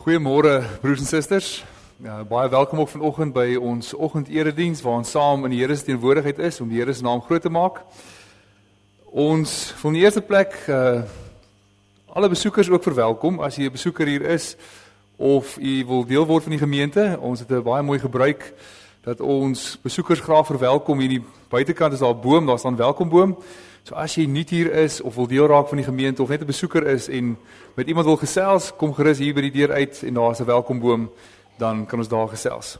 Goeiemôre broers en susters. Baie welkom ook vanoggend by ons oggendediens waar ons saam in die Here se teenwoordigheid is om die Here se naam groot te maak. Ons wil in die eerste plek alle besoekers ook verwelkom. As jy 'n besoeker hier is of jy wil deel word van die gemeente, ons het 'n baie mooi gebruik dat ons besoekers graag verwelkom. Hier in die buitekant is daar 'n boom, daar staan 'n welkomboom. So as jy nuut hier is of wil deel raak van die gemeente of net 'n besoeker is en met iemand wil gesels, kom gerus hier by die deur uit en daar is 'n welkomboom, dan kan ons daar gesels.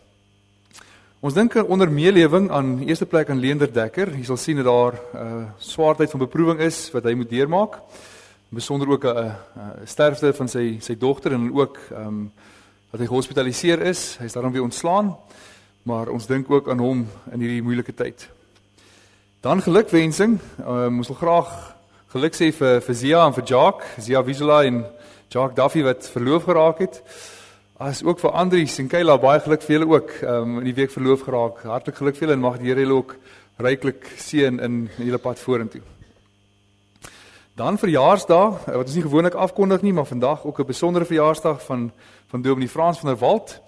Ons dink onder meelewing aan eerste plek aan Leander Dekker. Jy sal sien dat daar swaar tyd van beproewing is wat hy moet deurmaak. Besonder ook 'n sterfte van sy dogter en ook dat hy gehospitaliseer is. Hy is daarom weer ontslaan, maar ons dink ook aan hom in hierdie moeilike tyd. Dan gelukwensing. Ons wil graag geluk sê vir Zia en vir Jacques, Zia Vizela en Jacques Duffy wat verloof geraak het. As ook vir Andries en Kayla, baie geluk vir julle ook in die week verloof geraak. Hartlik geluk vir julle en mag die Here julle ook ryklik seën in julle pad vorentoe. Dan verjaarsdag, wat ons nie gewoonlik afkondig nie, maar vandag ook 'n besondere verjaarsdag van Dominee Frans van der Walt.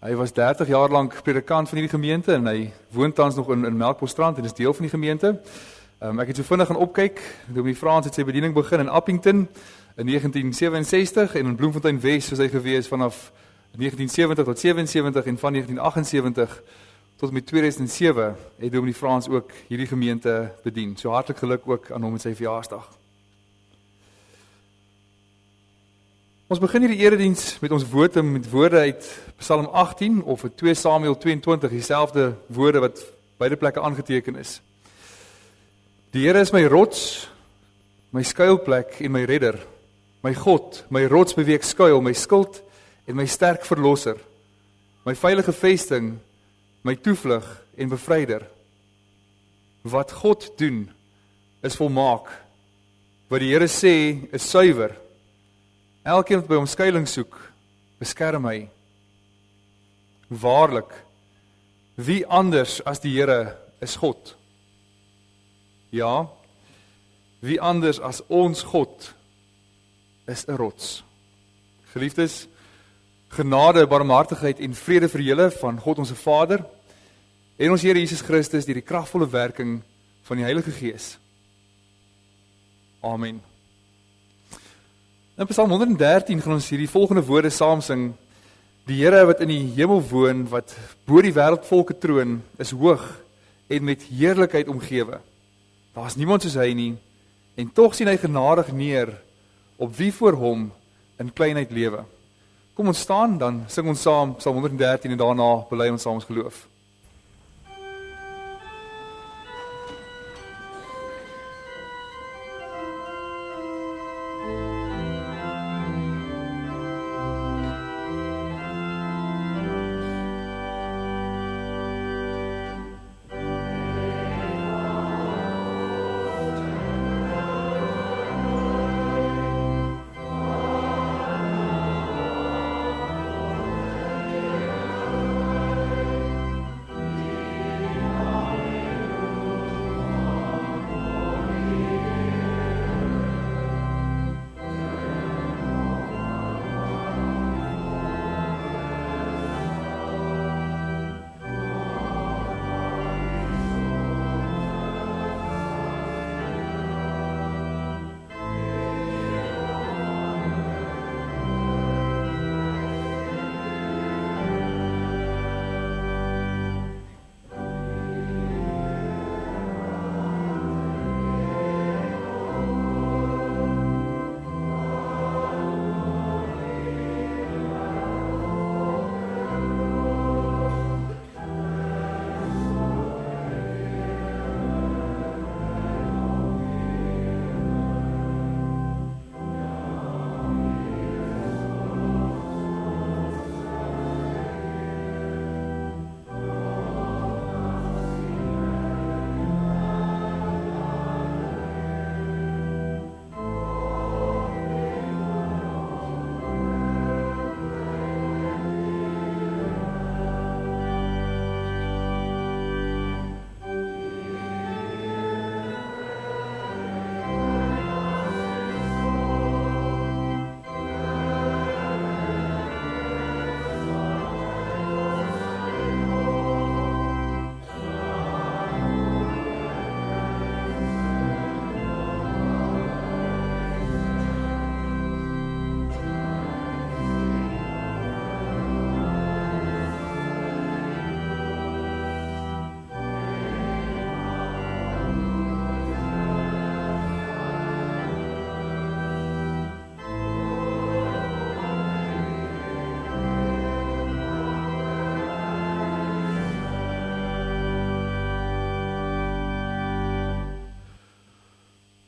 Hy was 30 jaar lank predikant van hierdie gemeente en hy woon tans nog in Melkbosstrand en is deel van die gemeente. Ek het so vinnig gaan opkyk. Dominee Frans het sy bediening begin in Appington in 1967 en in Bloemfontein Wes soos hy gewees vanaf 1970 tot 77 en van 1978 tot met 2007 het Dominee Frans ook hierdie gemeente bedien. So hartlik geluk ook aan hom met sy verjaarsdag. Ons begin hierdie erediens met ons votum met woorde uit Psalm 18 of 2 Samuel 22, dieselfde woorde wat beide plekke aangeteken is. Die Here is my rots, my skuilplek en my redder, my God, my rots beweeg skuil, my skild en my sterk verlosser, my veilige vesting, my toevlug en bevryder. Wat God doen is volmaak. Wat die Here sê is suiwer. Elkeen wat by hom skuilings soek, beskerm hy. Waarlik, wie anders as die Here is God? Ja, wie anders as ons God is 'n rots. Geliefdes, genade, barmhartigheid en vrede vir julle van God ons Vader en ons Here Jesus Christus deur die kragvolle werking van die Heilige Gees. Amen. In Psalm 113 gaan ons hierdie volgende woorde saam sing. Die Here wat in die hemel woon, wat bo die wêreldvolke troon, is hoog en met heerlikheid omgewe. Daar is niemand soos hy nie, en tog sien hy genadig neer op wie voor hom in kleinheid lewe. Kom ons staan, dan sing ons saam Psalm 113 en daarna bely ons saam ons geloof.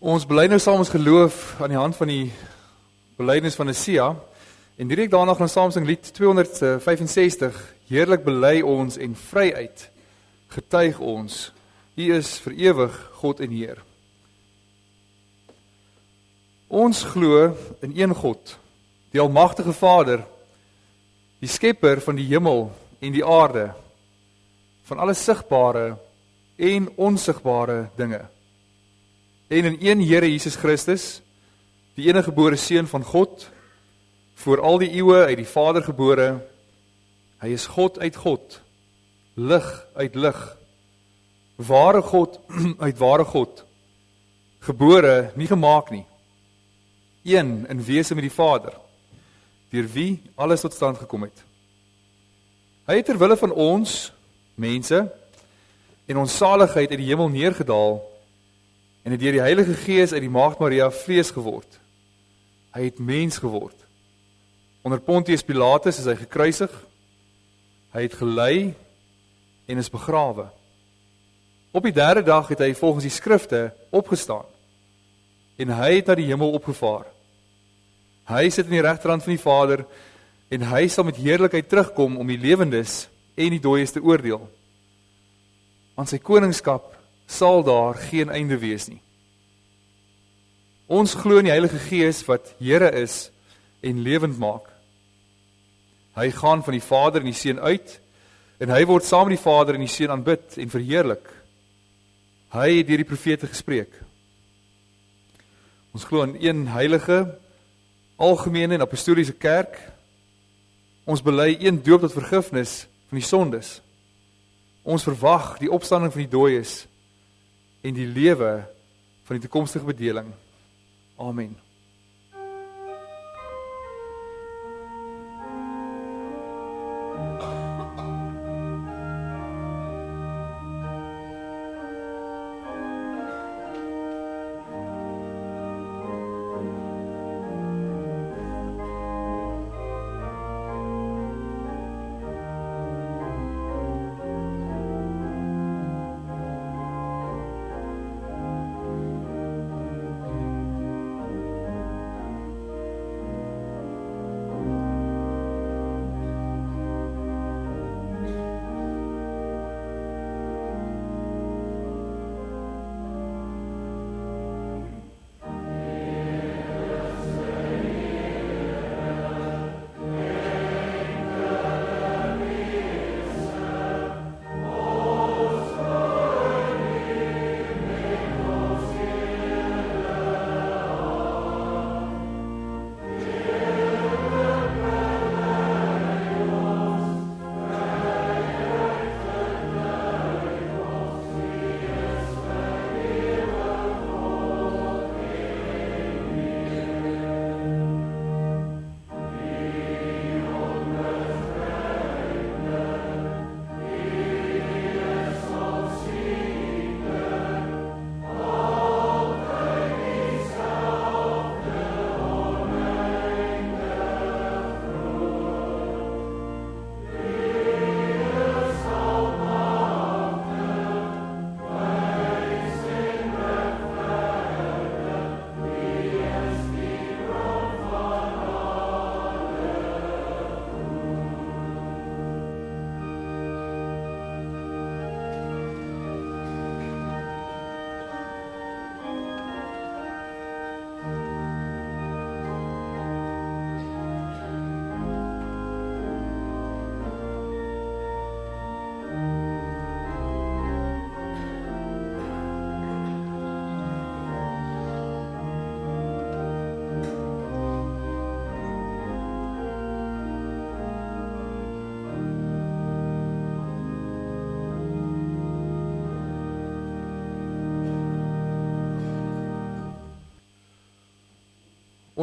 Ons bely nou saam ons geloof aan die hand van die belydenis van Nia, en direk daarna gaan ons saam sing lied 265, heerlik bely ons en vryheid getuig ons, U is vir ewig God en Heer. Ons glo in een God, die almagtige Vader, die skepper van die hemel en die aarde, van alle sigbare en onsigbare dinge. En in een Here Jesus Christus, die enige gebore Seun van God, voor al die eeue uit die Vader gebore, hy is God uit God, lig uit lig, ware God uit ware God, gebore, nie gemaak nie, een in wese met die Vader, deur wie alles tot stand gekom het. Hy het ter wille van ons, mense, en ons saligheid uit die hemel neergedaal, en het deur die Heilige Gees uit die Maagd Maria vlees geword. Hy het mens geword. Onder Pontius Pilatus is hy gekruisig, hy het gelei en is begrawe. Op die 3de dag het hy volgens die skrifte opgestaan, en hy het na die hemel opgevaar. Hy sit in die regterhand van die Vader, en hy sal met heerlikheid terugkom om die lewendes en die dooies te oordeel. Aan sy koningskap sal daar geen einde wees nie. Ons glo in die Heilige Gees wat Here is en lewend maak. Hy gaan van die Vader en die Seun uit, en hy word saam met die Vader en die Seun aanbid en verheerlik. Hy het deur die profete gespreek. Ons glo in een heilige, algemene en apostoliese kerk. Ons bely een doop tot vergifnis van die sondes. Ons verwag die opstanding van die dooies en die lewe van die toekomstige bedeling. Amen.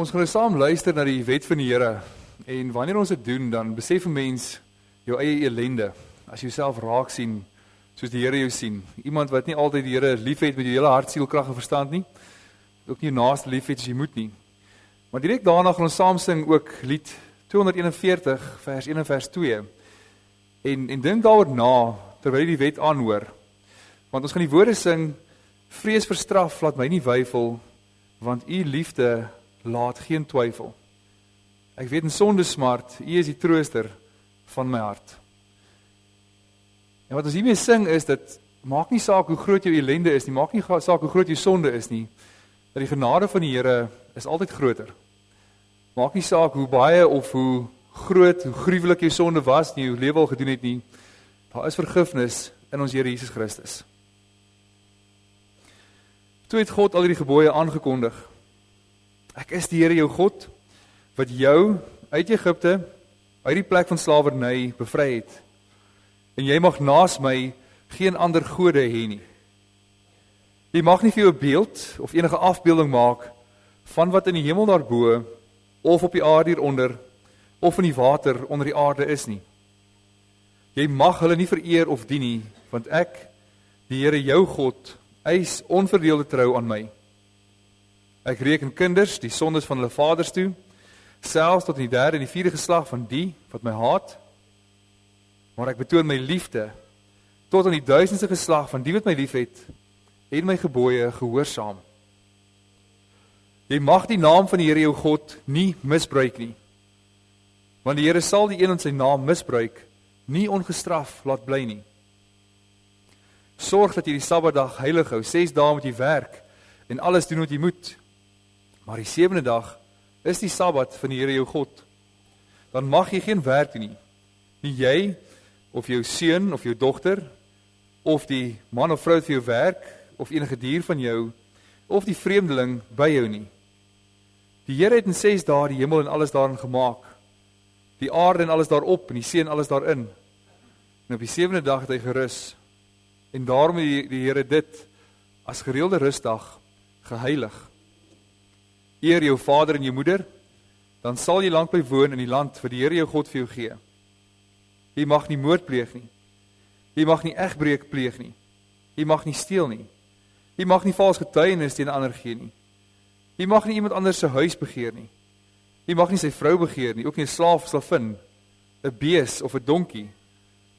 Ons gaan nou saam luister na die wet van die Here, en wanneer ons dit doen, dan besef 'n mens jou eie ellende, as jy jouself raak sien, soos die Here jou sien. Iemand wat nie altyd die Here lief het met jou hele hart, siel, krag en verstand nie, ook nie jou naaste lief het as jy moet nie. Maar direk daarna gaan ons saam sing ook lied 241, vers 1 en vers 2, en dink daaroor na, terwyl jy die wet aanhoor, want ons gaan die woorde sing, vrees vir straf, laat my nie weifel, want u liefde laat geen twyfel. Ek weet in sondesmart, u is die trooster van my hart. En wat ons hiermee sing is, dat maak nie saak hoe groot jou ellende is nie, maak nie saak hoe groot jou sonde is nie, dat die genade van die Here is altyd groter. Maak nie saak hoe baie of hoe groot, hoe gruwelik jou sonde was nie, hoe lewe al gedoen het nie, daar is vergifnis in ons Here Jesus Christus. Toe het God al die gebooie aangekondig. Ek is die Here jou God, wat jou uit Egipte, uit die plek van slawerny bevry het. En jy mag naas my geen ander gode hê nie. Jy mag nie vir jou 'n beeld of enige afbeelding maak van wat in die hemel daarbo, of op die aarde hieronder, of in die water onder die aarde is nie. Jy mag hulle nie vereer of dien nie, want ek, die Here jou God, eis onverdeelde trou aan my. Ek reken kinders die sondes van hulle vaders toe, selfs tot in die 3de en die 4de geslag van die wat my haat, maar ek betoon my liefde tot aan die 1000ste geslag van die wat my liefhet en my gebooie gehoorsaam. Jy mag die naam van die Here jou God nie misbruik nie, want die Here sal die een in sy naam misbruik nie ongestraf laat bly nie. Sorg dat jy die Sabbatdag heilig hou, 6 dae moet jy werk en alles doen wat jy moet, maar die 7de dag is die Sabbat van die Here jou God. Dan mag jy geen werk doen nie, nie jy of jou seun of jou dogter, of die man of vrou wat vir jou werk, of enige dier van jou, of die vreemdeling by jou nie. Die Here het in 6 dae die hemel en alles daarin gemaak, die aarde en alles daarop, en die see en alles daarin. En op die 7de dag het hy gerus, en daarom het die Here dit as gereelde rustdag geheilig. Eer jou vader en jou moeder, dan sal jy lank bly woon in die land wat die Here jou God vir jou gee. Jy mag nie moord pleeg nie. Jy mag nie egbreek pleeg nie. Jy mag nie steel nie. Jy mag nie vals getuienis teen ander gee nie. Jy mag nie iemand anders se huis begeer nie. Jy mag nie sy vrou begeer nie, ook nie 'n slaaf of slavin, 'n bees of 'n donkie,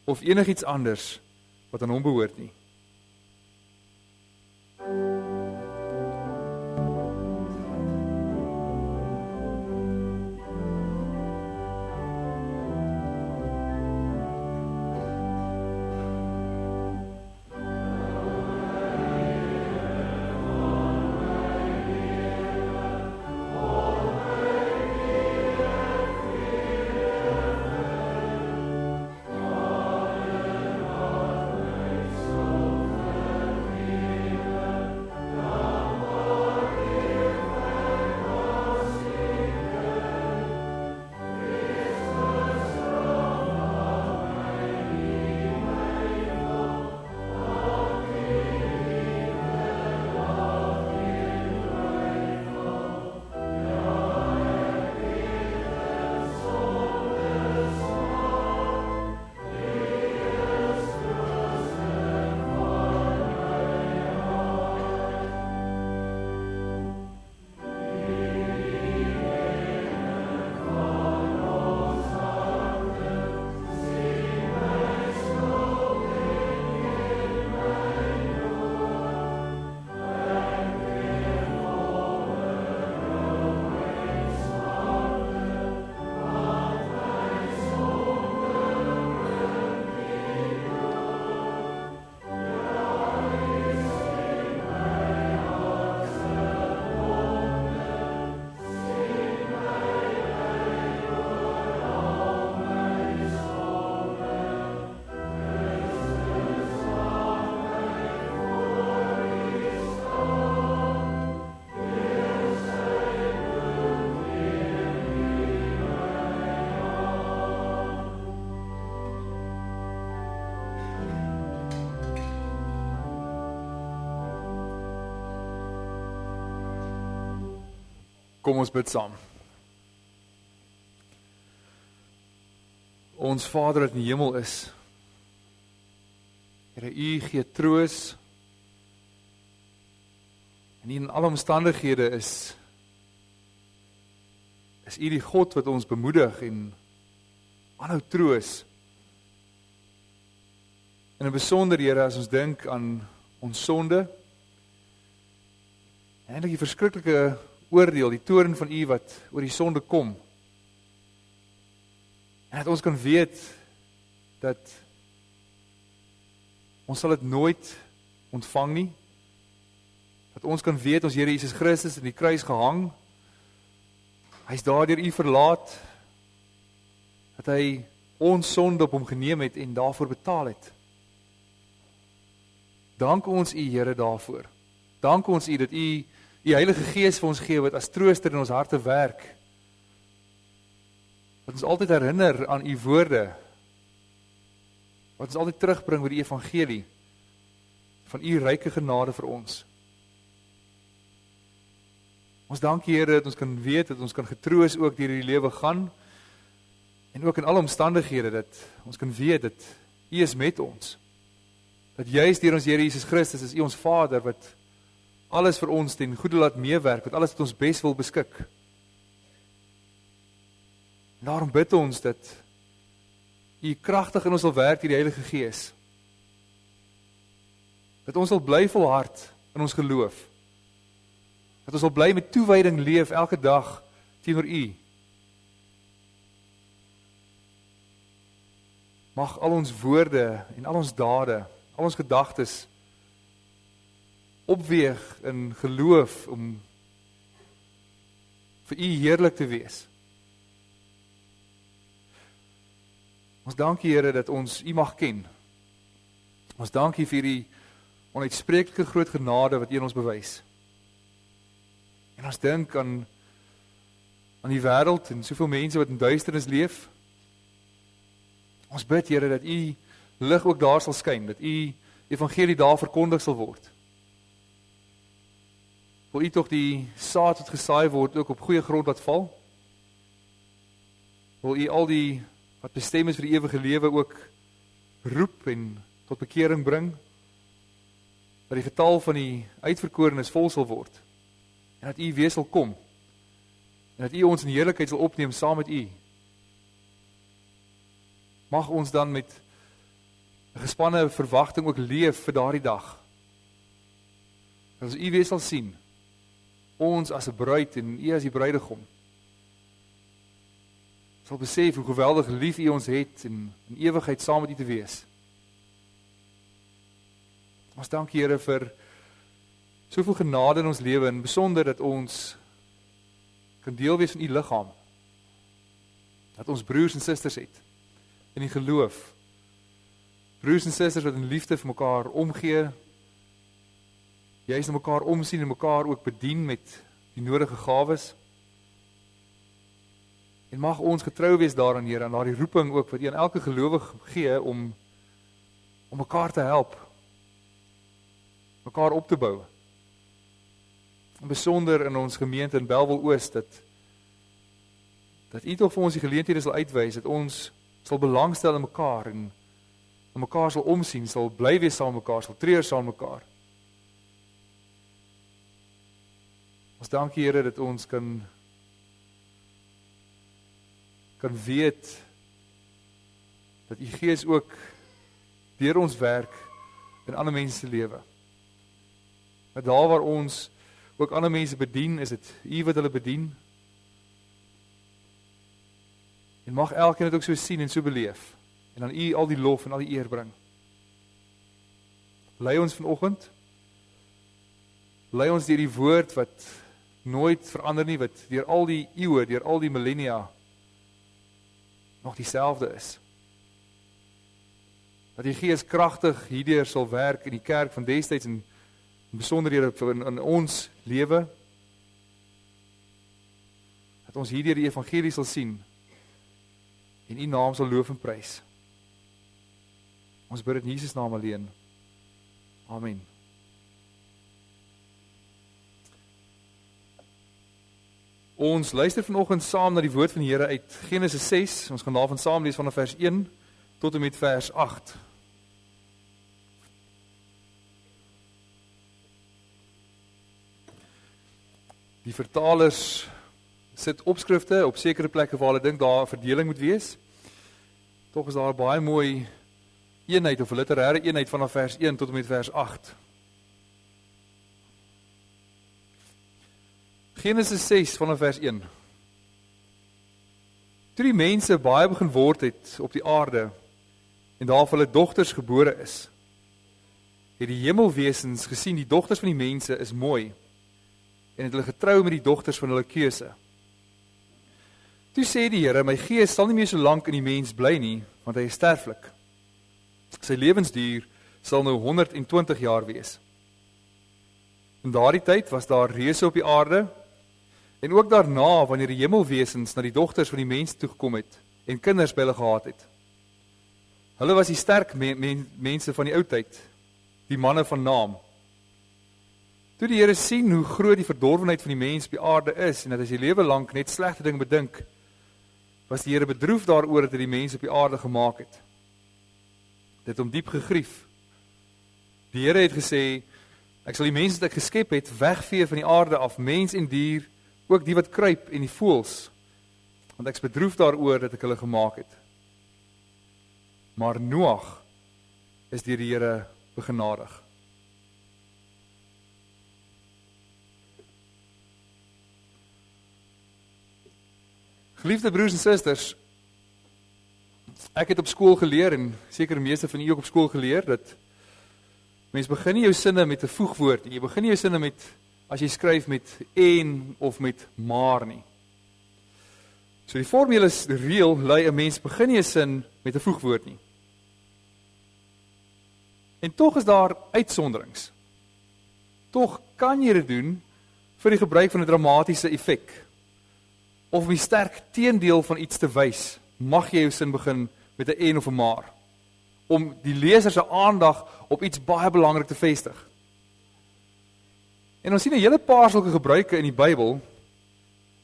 of enigiets anders wat aan hom behoort nie. Kom ons bid saam. Ons Vader wat in die hemel is, Here, U gee troos, en in alle omstandighede is U die God wat ons bemoedig en aanhou troos. En in besonder, Here, as ons dink aan ons sonde, eintlik die verskriklike oordeel, die toorn van U wat oor die sonde kom. En dat ons kan weet dat ons sal dit nooit ontvang nie. Dat ons kan weet ons Here Jesus Christus in die kruis gehang. Hy is daardeur U verlaat. Dat hy ons sonde op hom geneem het en daarvoor betaal het. Dank ons U Here daarvoor. Dank ons U dat U die Heilige Gees vir ons gee wat as trooster in ons harte werk. Wat ons altyd herinner aan U woorde. Wat ons altyd terugbring by die evangelie van U ryke genade vir ons. Ons dank U Here dat ons kan weet, dat ons kan getroos ook deur die lewe gaan en ook in alle omstandighede dat ons kan weet dat U is met ons. Dat juist deur ons Here Jesus Christus is U ons Vader wat alles vir ons ten goeie laat meewerk, wat alles tot ons bes wil beskik. En daarom bid ons dat U kragtig in ons sal werk deur die Heilige Gees. Dat ons sal bly volhard in ons geloof. Dat ons sal bly met toewyding leef elke dag teenoor U. Mag al ons woorde en al ons dade, al ons gedagtes opweeg in geloof om vir U heerlik te wees. Ons dank U Here dat ons U mag ken. Ons dank U vir die onuitspreeklike groot genade wat U in ons bewys. En ons dink aan die wêreld en soveel mense wat in duisternis leef. Ons bid Here dat U lig ook daar sal skyn, dat U evangelie daar verkondig sal word. Wil U tog die saad wat gesaai word ook op goeie grond laat val? Wil U al die wat bestem is vir die ewige lewe ook roep en tot bekering bring? Dat die getal van die uitverkorenes vol sal word. En dat U weer sal kom. En dat U ons in heerlikheid sal opneem saam met U. Mag ons dan met 'n gespanne verwagting ook leef vir daardie dag. Dat ons U weer sal sien. Ons as 'n bruid en U as die bruidegom. Sal besef hoe geweldig lief U ons het en in ewigheid saam met U te wees. Ons dank Here vir soveel genade in ons lewe en besonder dat ons kan deel wees van U liggaam. Dat ons broers en susters het in die geloof. Broers en susters wat in liefde vir mekaar omgee. Juist na mekaar omsien en mekaar ook bedien met die nodige gawes. En mag ons getrou wees daaraan, Here, aan daardie roeping ook wat U aan elke gelowige gee om mekaar te help. Mekaar op te bou. En besonder in ons gemeente in Bellville Oos dat U tog vir ons die geleenthede sal uitwys, dat ons sal belangstel in mekaar en mekaar sal omsien, sal bly wees saam met mekaar, sal treur saam met mekaar. Ons dank U Here dat ons kan weet dat U Gees ook deur ons werk in ander mense se lewe. Dat daar waar ons ook ander mense bedien, is dit U wat hulle bedien. En mag elkeen dit ook so sien en so beleef. En aan U al die lof en al die eer bring. Lei ons vanoggend. Lei ons deur die woord wat nooit verander nie, wat deur al die eeue, deur al die millennia nog dieselfde is. Dat die Gees kragtig hierdeur sal werk in die kerk van destyds en besonderhede in ons lewe. Dat ons hierdeur die evangelie sal sien en U naam sal loof en prys. Ons bid dit in Jesus naam alleen. Amen. Ons luister vanoggend saam na die woord van die Here uit Genesis 6. Ons gaan daarvan saam lees vanaf vers 1 tot en met vers 8. Die vertalers sit opskrifte op sekere plekke waar hulle dink daar 'n verdeling moet wees. Tog is daar baie mooi eenheid of 'n literêre eenheid vanaf vers 1 tot en met vers 8. Genesis 6 vanaf vers 1. Toe die mense baie begin word het op die aarde en daar vir hulle dogters gebore is, het die hemelwesens gesien die dogters van die mense is mooi en het hulle getrou met die dogters van hulle keuse. Toe sê die Here, my gees sal nie meer so lank in die mens bly nie, want hy is sterflik. Sy lewensduur sal nou 120 jaar wees. In daardie tyd was daar reuse op die aarde, en ook daarna, wanneer die hemelwesens na die dogters van die mense toegekom het, en kinders by hulle gehad het. Hulle was die sterk mense van die oudheid, die manne van naam. Toe die Here sien hoe groot die verdorwenheid van die mens op die aarde is, en dat hy sy lewe lank net slegte ding bedink, was die Here bedroef daaroor dat hy die mens op die aarde gemaak het. Dit hom diep gegrief. Die Here het gesê, ek sal die mense wat ek geskep het, wegvee van die aarde af, mens en dier, ook die wat kruip en die voëls, want ek is bedroef daaroor dat ek hulle gemaak het. Maar Noag is deur die Here begenadig. Geliefde broers en susters, ek het op skool geleer, en seker die meeste van u ook op skool geleer, dat mens begin nie jou sinne met 'n voegwoord nie. Jy begin nie jou sinne met, as jy skryf met en of met maar nie. So die formule is reël, lui 'n mens begin nie 'n sin met 'n voegwoord nie. En tog is daar uitsonderings. Tog kan jy dit doen vir die gebruik van 'n dramatiese effek. Of om die sterk teendeel van iets te wys, mag jy jou sin begin met 'n en of 'n maar, om die leser se aandag op iets baie belangrik te vestig. En ons sien 'n hele paar sulke gebruike in die Bybel,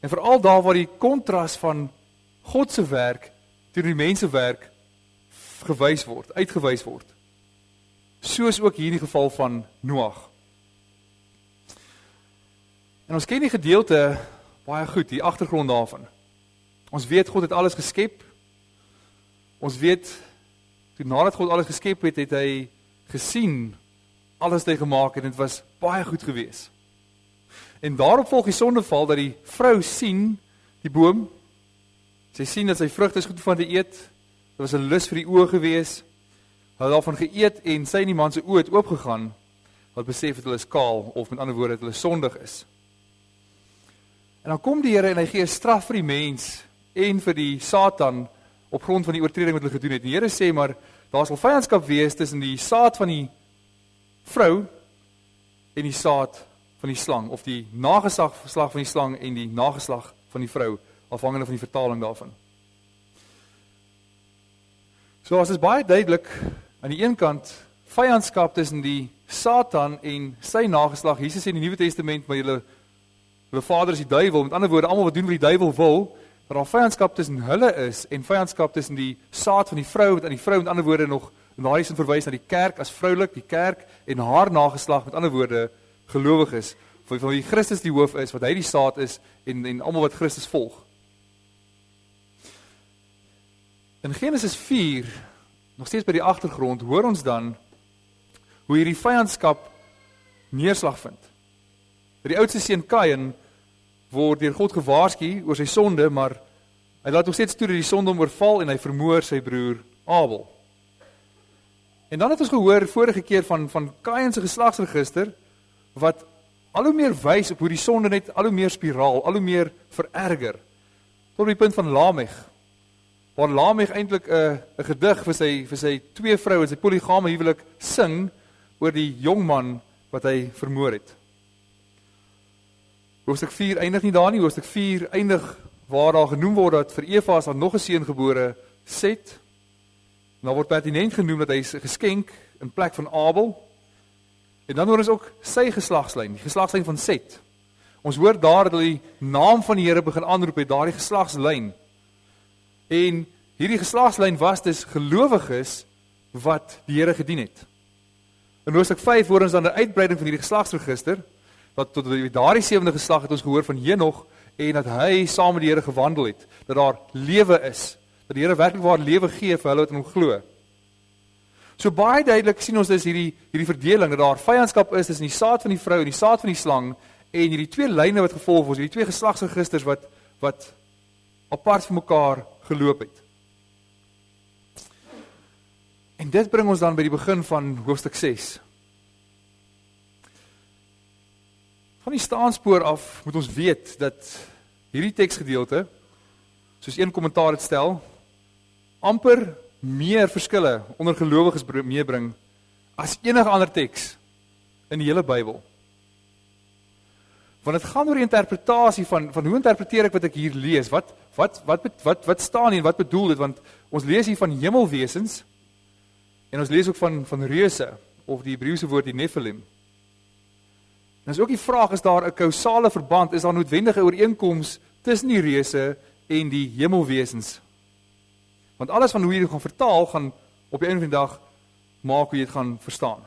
en veral daar waar die kontras van God se werk teenoor die mens se werk gewys word, uitgewys word. Soos ook hier in die geval van Noag. En ons ken die gedeelte baie goed, die agtergrond daarvan. Ons weet God het alles geskep. Ons weet, toe nadat God alles geskep het, het hy gesien alles wat hy gemaak het, en dit was baie goed gewees. En daarop volg die sondeval, dat die vrou sien die boom, sy sien dat sy vrugte is goed van te eet, dit was 'n lus vir die oë gewees, hulle daarvan geëet, en sy en die man se oë het oopgegaan, wat besef het hulle is kaal, of met ander woorde, dat hulle sondig is. En dan kom die Here en hy gee 'n straf vir die mens, en vir die Satan, op grond van die oortreding wat hulle gedoen het. Die Here sê maar, daar sal vyandskap wees tussen die saad van die vrou, en die saad van die slang, of die nageslag van die slang, en die nageslag van die vrou, afhangende van die vertaling daarvan. So as is baie duidelik, aan die een kant, vyandskap tussen die Satan en sy nageslag. Jesus sê in die Nuwe Testament, maar julle vader is die duiwel, met ander woorde, almal wat doen wat die duiwel wil, dat daar vyandskap tussen hulle is, en vyandskap tussen die saad van die vrou, wat aan die vrou, met ander woorde, nog in daardie sin verwys na die kerk as vroulik, die kerk, en haar nageslag, met ander woorde, gelowig is, van wie Christus die hoof is, wat hy die saad is, en almal wat Christus volg. In Genesis 4, nog steeds by die agtergrond, hoor ons dan, hoe hierdie vyandskap neerslag vind. Dat die oudste seun Kain word deur God gewaarsku oor sy sonde, maar hy laat nog steeds toe dat die sonde hom oorval, en hy vermoor sy broer Abel. En dan het ons gehoor vorige keer van Kain se geslagsregister, wat al hoe meer wys op hoe die sonde net al hoe meer spiraal, al hoe meer vererger, tot op die punt van Lamech, waar Lamech eintlik 'n gedig vir sy twee vroue, sy polygame huwelik sing, oor die jong man wat hy vermoor het. Hoofstuk 4 eindig nie daar nie, hoofstuk 4 eindig waar daar genoem word dat vir Eva is daar nog 'n seun gebore, Set. En daar word pertinent genoem dat hy is geskenk in plek van Abel. En dan hoor ons ook sy geslagslyn, die geslagslyn van Set. Ons hoor daar dat hulle die naam van die Here begin aanroep het, daardie geslagslyn. En hierdie geslagslyn was dus gelowiges wat die Here gedien het. In hoofstuk 5 hoor ons dan 'n uitbreiding van hierdie geslagsregister, dat tot daardie 7de geslag het ons gehoor van Henog, en dat hy saam met die Here gewandel het, dat daar lewe is, dat die Here werklik waar lewe gee vir hulle wat in hom glo. So baie duidelik sien ons dus hierdie verdeling, dat daar vyandskap is tussen die saad van die vrou en die saad van die slang, en hierdie twee lyne wat gevolg word, hierdie twee geslagsregisters wat apart van mekaar geloop het. En dit bring ons dan by die begin van hoofstuk 6. Van die staanspoor af moet ons weet dat hierdie teksgedeelte, soos een kommentaar het stel, amper meer verskille onder gelowiges meebring as enige ander teks in die hele Bybel. Want het gaan oor die interpretasie van hoe interpreteer ek wat ek hier lees, wat staan hier, wat bedoel dit, want ons lees hier van hemelwesens, en ons lees ook van reuse, of die Hebreëse woord die Nephilim. En is ook die vraag, is daar 'n kausale verband, is daar noodwendige ooreenkoms tussen die reuse en die hemelwesens? Want alles van hoe jy dit gaan vertaal, gaan op die einde van die dag maak hoe jy dit gaan verstaan.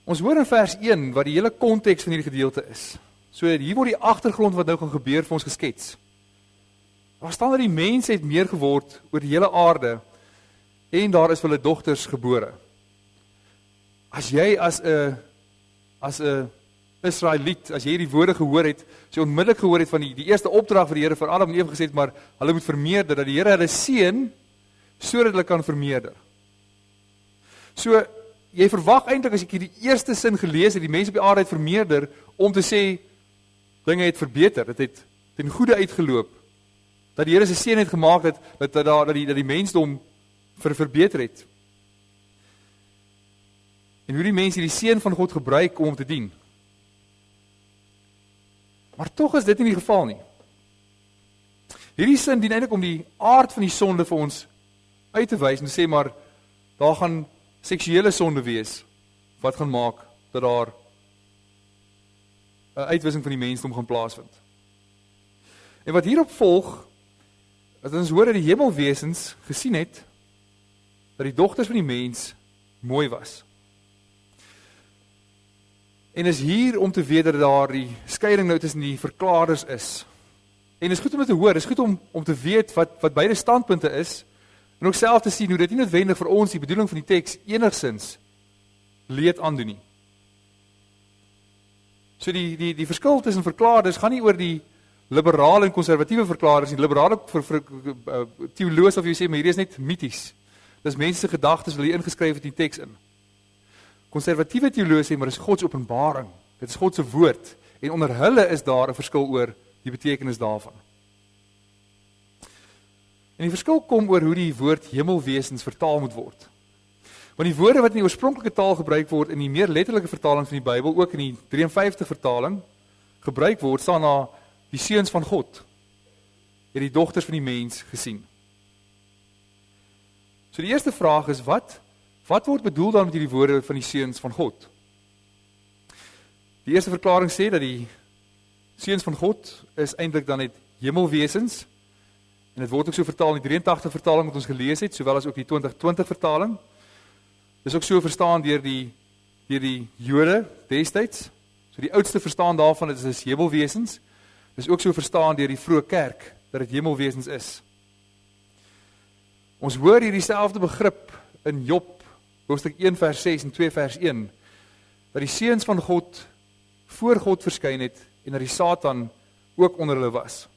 Ons hoor in vers 1 wat die hele konteks van hierdie gedeelte is. So hier word die agtergrond wat nou gaan gebeur vir ons geskets. Daar staan dat die mens het meer geword oor die hele aarde en daar is vir hulle dogters gebore. As jy as 'n Israeliet, as jy die woorde gehoor het, as jy onmiddellik gehoor het van die eerste opdrag wat die Here vir Adam en Eva gesê het, maar hulle moet vermeerder, dat die Here hulle seën sodat hulle kan vermeerder. So jy verwag eintlik as ek hierdie eerste sin gelees het, die mense op die aarde het vermeerder, om te sê, dinge het verbeter, dit het ten goeie uitgeloop, dat die Here se seën het gemaak dat die mensdom verbeter het. En hoe die mense die seën van God gebruik om te dien. Maar tog is dit nie die geval nie. Hierdie sin dien eintlik om die aard van die sonde vir ons uit te wys en te sê, maar daar gaan seksuele sonde wees, wat gaan maak dat daar 'n uitwissing van die mensdom gaan plaasvind. En wat hierop volg, as ons hoor dat die hemelwesens gesien het, dat die dogters van die mens mooi was. En is hier om te weet dat daar die skeiding nou tussen die verklaarders is. En is goed om dit te hoor, is goed om te weet wat beide standpunte is, en ook self te sien hoe dit nie noodwendig vir ons die bedoeling van die teks enigsins leed aandoen nie. So die verskil tussen verklaarders gaan nie oor die liberale en konservatiewe verklaarders nie. Liberale teoloog of jy sê, maar hierdie is net mities. Dis mense se gedagtes wat hulle ingeskryf het in die teks in. Konservatiewe teoloog sê, maar dis God se openbaring. Dit is God se woord. En onder hulle is daar 'n verskil oor die betekenis daarvan. En die verskil kom oor hoe die woord hemelwesens vertaal moet word. Want die woorde wat in die oorspronklike taal gebruik word in die meer letterlike vertaling van die Bybel, ook in die 53 vertaling gebruik word, staan na die seuns van God. Het die dogters van die mens gesien. So die eerste vraag is wat word bedoel dan met hierdie woorde van die seuns van God? Die eerste verklaring sê dat die seuns van God is eintlik dan net hemelwesens. En dit word ook so vertaal in die 83 vertaling wat ons gelees het, sowel as ook die 2020 vertaling. Dis ook so verstaan deur die Jode destyds. So die oudste verstaan daarvan is hemelwesens. Dis ook so verstaan deur die vroeë kerk dat dit hemelwesens is. Ons hoor hier dieselfde begrip in Job hoofstuk 1 vers 6 en 2 vers 1 dat die seuns van God voor God verskyn het en dat die Satan ook onder hulle was.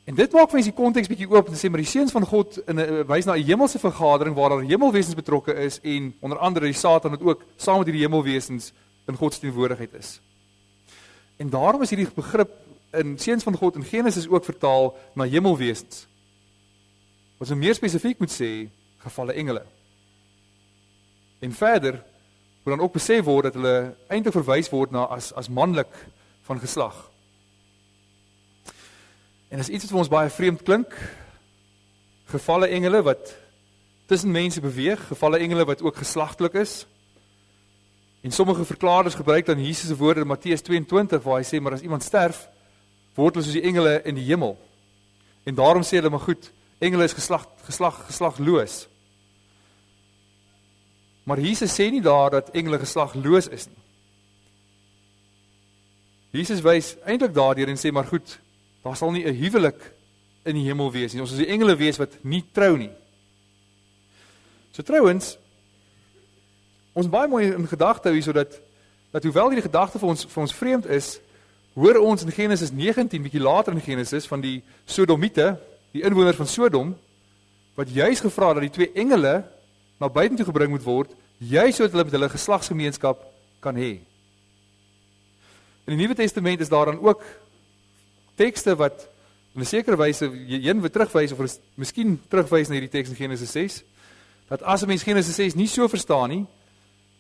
En dit maak vir ons die konteks bietjie oop en sê maar die seuns van God wys na 'n hemelse vergadering waar daar hemelwesens betrokke is en onder andere die Satan wat ook saam met hierdie hemelwesens in God se teenwoordigheid is. En daarom is hierdie begrip in seuns van God in Genesis ook vertaal na hemelwesens. Wat ons meer spesifiek moet sê, gevalle engele. En verder moet dan ook besef word dat hulle eintlik verwys word na as manlik van geslag. En as iets wat vir ons baie vreemd klink, gevalle engele wat tussen mense beweeg, gevalle engele wat ook geslagtelik is. En sommige verklaarders gebruik dan Jesus se woorde in Matteus 22 waar hy sê maar as iemand sterf, word hulle soos die engele in die hemel. En daarom sê hulle maar goed, engele is geslagloos. Maar Jesus sê nie daar dat engele geslagloos is nie. Jesus wys eintlik daardeur en sê maar goed, daar sal nie 'n huwelik in die hemel wees nie. Ons is die engele wees wat nie trou nie. So trouwens, ons baie mooi in gedagte hou hierso dat dat hoewel die gedagte vir ons vreemd is, hoor ons in Genesis 19, bietjie later in Genesis, van die Sodomiete, die inwoners van Sodom, wat juis gevra het dat die 2 engele na buiten toe gebring moet word, juis sodat hulle met hulle geslagsgemeenskap kan hê. In die Nuwe Testament is daar dan ook tekste wat in 'n sekere wyse heen wil terugwys, of miskien terugwys na hierdie teks in Genesis 6, dat as 'n mens Genesis 6 nie so verstaan nie,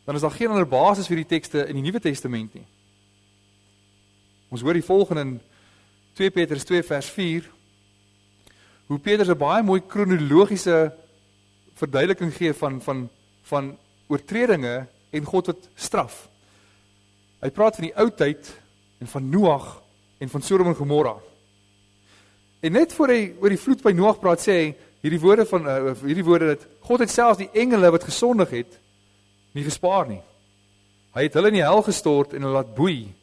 dan is daar geen ander basis vir die tekste in die Nuwe Testament nie. Ons hoor die volgende in 2 Petrus 2 vers 4, hoe Petrus 'n baie mooi kronologiese verduideliking gee van oortredinge en God wat straf. Hy praat van die ou tyd en van Noag en van Sodom en Gomorra. En net voor hy oor die vloed by Noag praat, sê hy hierdie woorde dat God het selfs die engele wat gesondig het nie gespaar nie. Hy het hulle in die hel gestort en hulle laat boei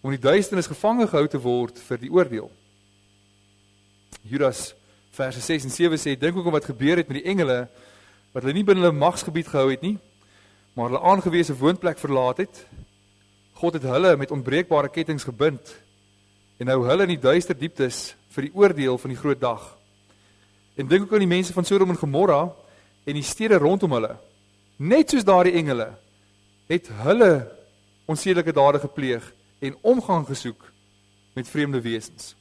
om die duisternis gevange gehou te word vir die oordeel. Judas verse 6 en 7 sê, dink ook om wat gebeur het met die engele wat hulle nie binne hulle magsgebied gehou het nie, maar hulle aangewese woonplek verlaat het. God het hulle met onbreekbare kettinge gebind en hou hulle in die duister dieptes vir die oordeel van die groot dag. En dink ook aan die mense van Sodom en Gomorra en die stede rondom hulle. Net soos daardie engele het hulle onsedelike dade gepleeg en omgang gesoek met vreemde wesens.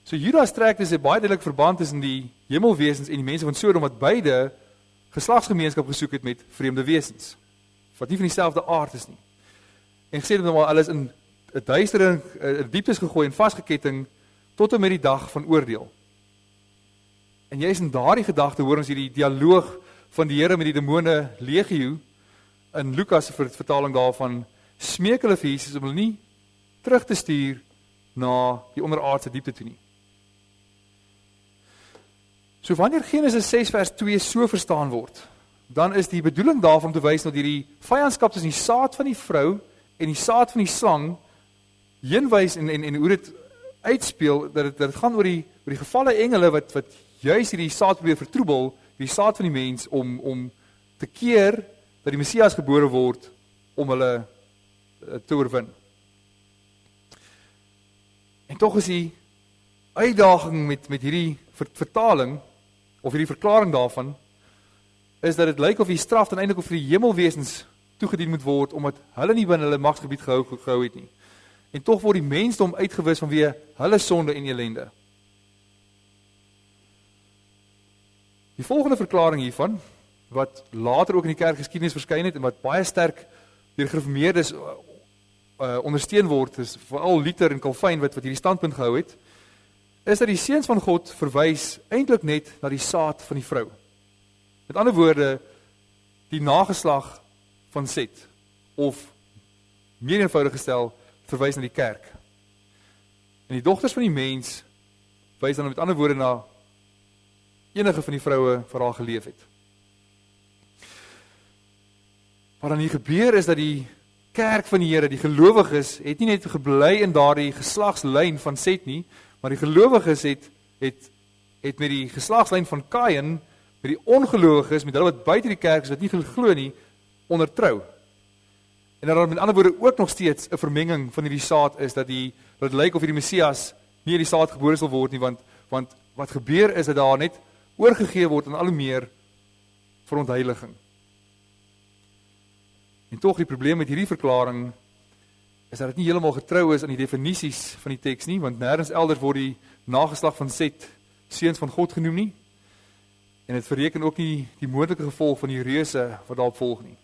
So Judas trek dus 'n baie duidelike verband tussen die hemelwesens en die mense van Sodom wat beide geslagsgemeenskap gesoek het met vreemde wesens, wat nie van dieselfde aard is nie. En gesê dat nou alles in 'n duistering, 'n dieptes gegooi en vasgeketting tot en met die dag van oordeel. En jy is in daardie gedagte hoor ons hierdie dialoog van die Here met die demone legio in Lukas se vertaling daarvan, smeek hulle vir Jesus om hulle nie terug te stuur na die onderaardse diepte toe nie. So wanneer Genesis 6 vers 2 so verstaan word, dan is die bedoeling daarvan om te wys na hierdie vyandskap tussen die saad van die vrou en die saad van die slang, heenwys en hoe dit uitspeel, dat dit gaan oor die gevalle engele wat juis hierdie saad probeer vertroebel, die saad van die mens, om te keer dat die Messias gebore word, om hulle te oorwin. En tog is die uitdaging met hierdie vertaling, of hierdie verklaring daarvan, is dat dit lyk of die straf dan eintlik vir die hemelwesens toegedien moet word, omdat hulle nie binne hulle magsgebied gehou het nie. En tog word die mensdom uitgewis vanweë hulle sonde en elende. Die volgende verklaring hiervan, wat later ook in die kerkgeskiedenis verskyn het, en wat baie sterk deur gereformeerdes ondersteun word, is veral Luther en Calvin wat hierdie standpunt gehou het, is dat die seuns van God verwys eintlik net na die saad van die vrou. Met ander woorde, die nageslag van Set, of meer eenvoudig gestel, verwys na die kerk. En die dogters van die mens wys dan met ander woorde na enige van die vroue wat haar geleef het. Wat dan hier gebeur is dat die kerk van die Here, die gelowiges, het nie net gebly in daardie geslagslyn van Set nie, maar die gelowiges het met die geslagslyn van Kain, met die ongelowiges, met hulle wat buite die kerk is, wat nie glo nie, ondertrou. En dat dan met ander woorde ook nog steeds 'n vermenging van hierdie saad is, dat dit lyk of hierdie Messias nie die saad gebore sal word nie, want wat gebeur is dat daar net oorgegee word aan al hoe meer verontheiliging. En tog die probleem met hierdie verklaring is dat dit nie heeltemal getrou is aan die definisies van die teks nie, want nêrens elders word die nageslag van Set seuns van God genoem nie, en dit verreken ook nie die moontlike gevolg van die reuse wat daarop volg nie.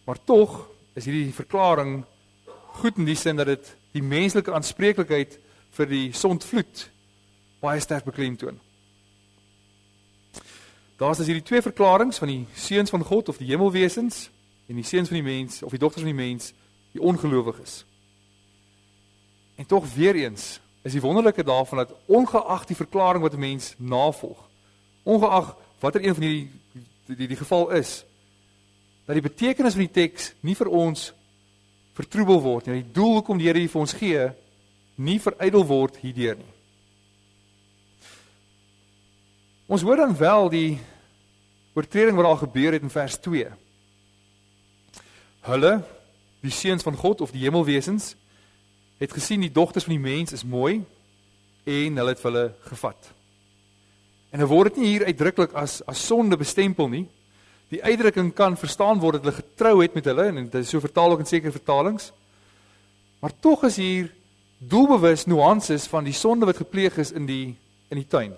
Maar tog is hierdie verklaring goed in die sin dat dit die menslike aanspreeklikheid vir die sondvloed baie sterk beklemtoon. Daar is dus hierdie twee verklaringe van die seuns van God of die hemelwesens en die seuns van die mens of die dogters van die mens, die ongelowiges. En tog weer eens is die wonderlike daarvan dat ongeag die verklaring wat 'n mens navolg, ongeag watter een van die geval is, dat die betekenis van die teks nie vir ons vertroebel word nie, die doel hoekom die Here vir ons gee, nie verydel word hierdeur nie. Ons hoor dan wel die oortreding wat al gebeur het in vers 2. hulle, die seuns van God of die hemelwesens, het gesien die dogters van die mens is mooi en hulle het vir hulle gevat. En dan word dit nie hier uitdruklik as sonde bestempel nie. Die uitdrukking kan verstaan word dat hulle getrou het met hulle, en dit is so vertaal ook in sekere vertalings. Maar tog is hier doelbewus nuances van die sonde wat gepleeg is in die tuin.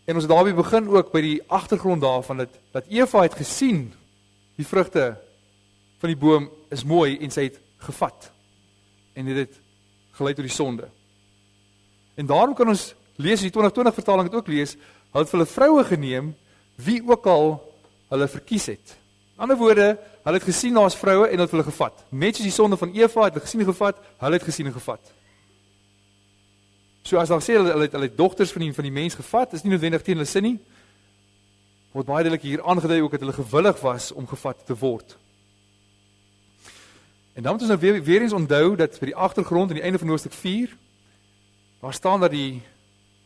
En ons daarby begin ook by die agtergrond daarvan dat Eva het gesien die vrugte van die boom is mooi en sy het gevat. En dit het gelei tot die sonde. En daarom kan ons lees, die 2020 vertaling het ook lees, hulle het vir hulle vroue geneem, wie ook al hulle verkies het. In ander woorde, hulle het gesien daar is vroue en hulle het hulle gevat. Net soos die sonde van Eva het hulle gesien en gevat, hulle het gesien en gevat. So as dan sê hulle het dogters van die mens gevat, is nie noodwendig teen hulle sin nie. Word baie duidelik hier aangedui ook dat hulle gewillig was om gevat te word. En dan moet ons nou weer eens onthou dat by die agtergrond aan die einde van hoofstuk 4, daar staan dat die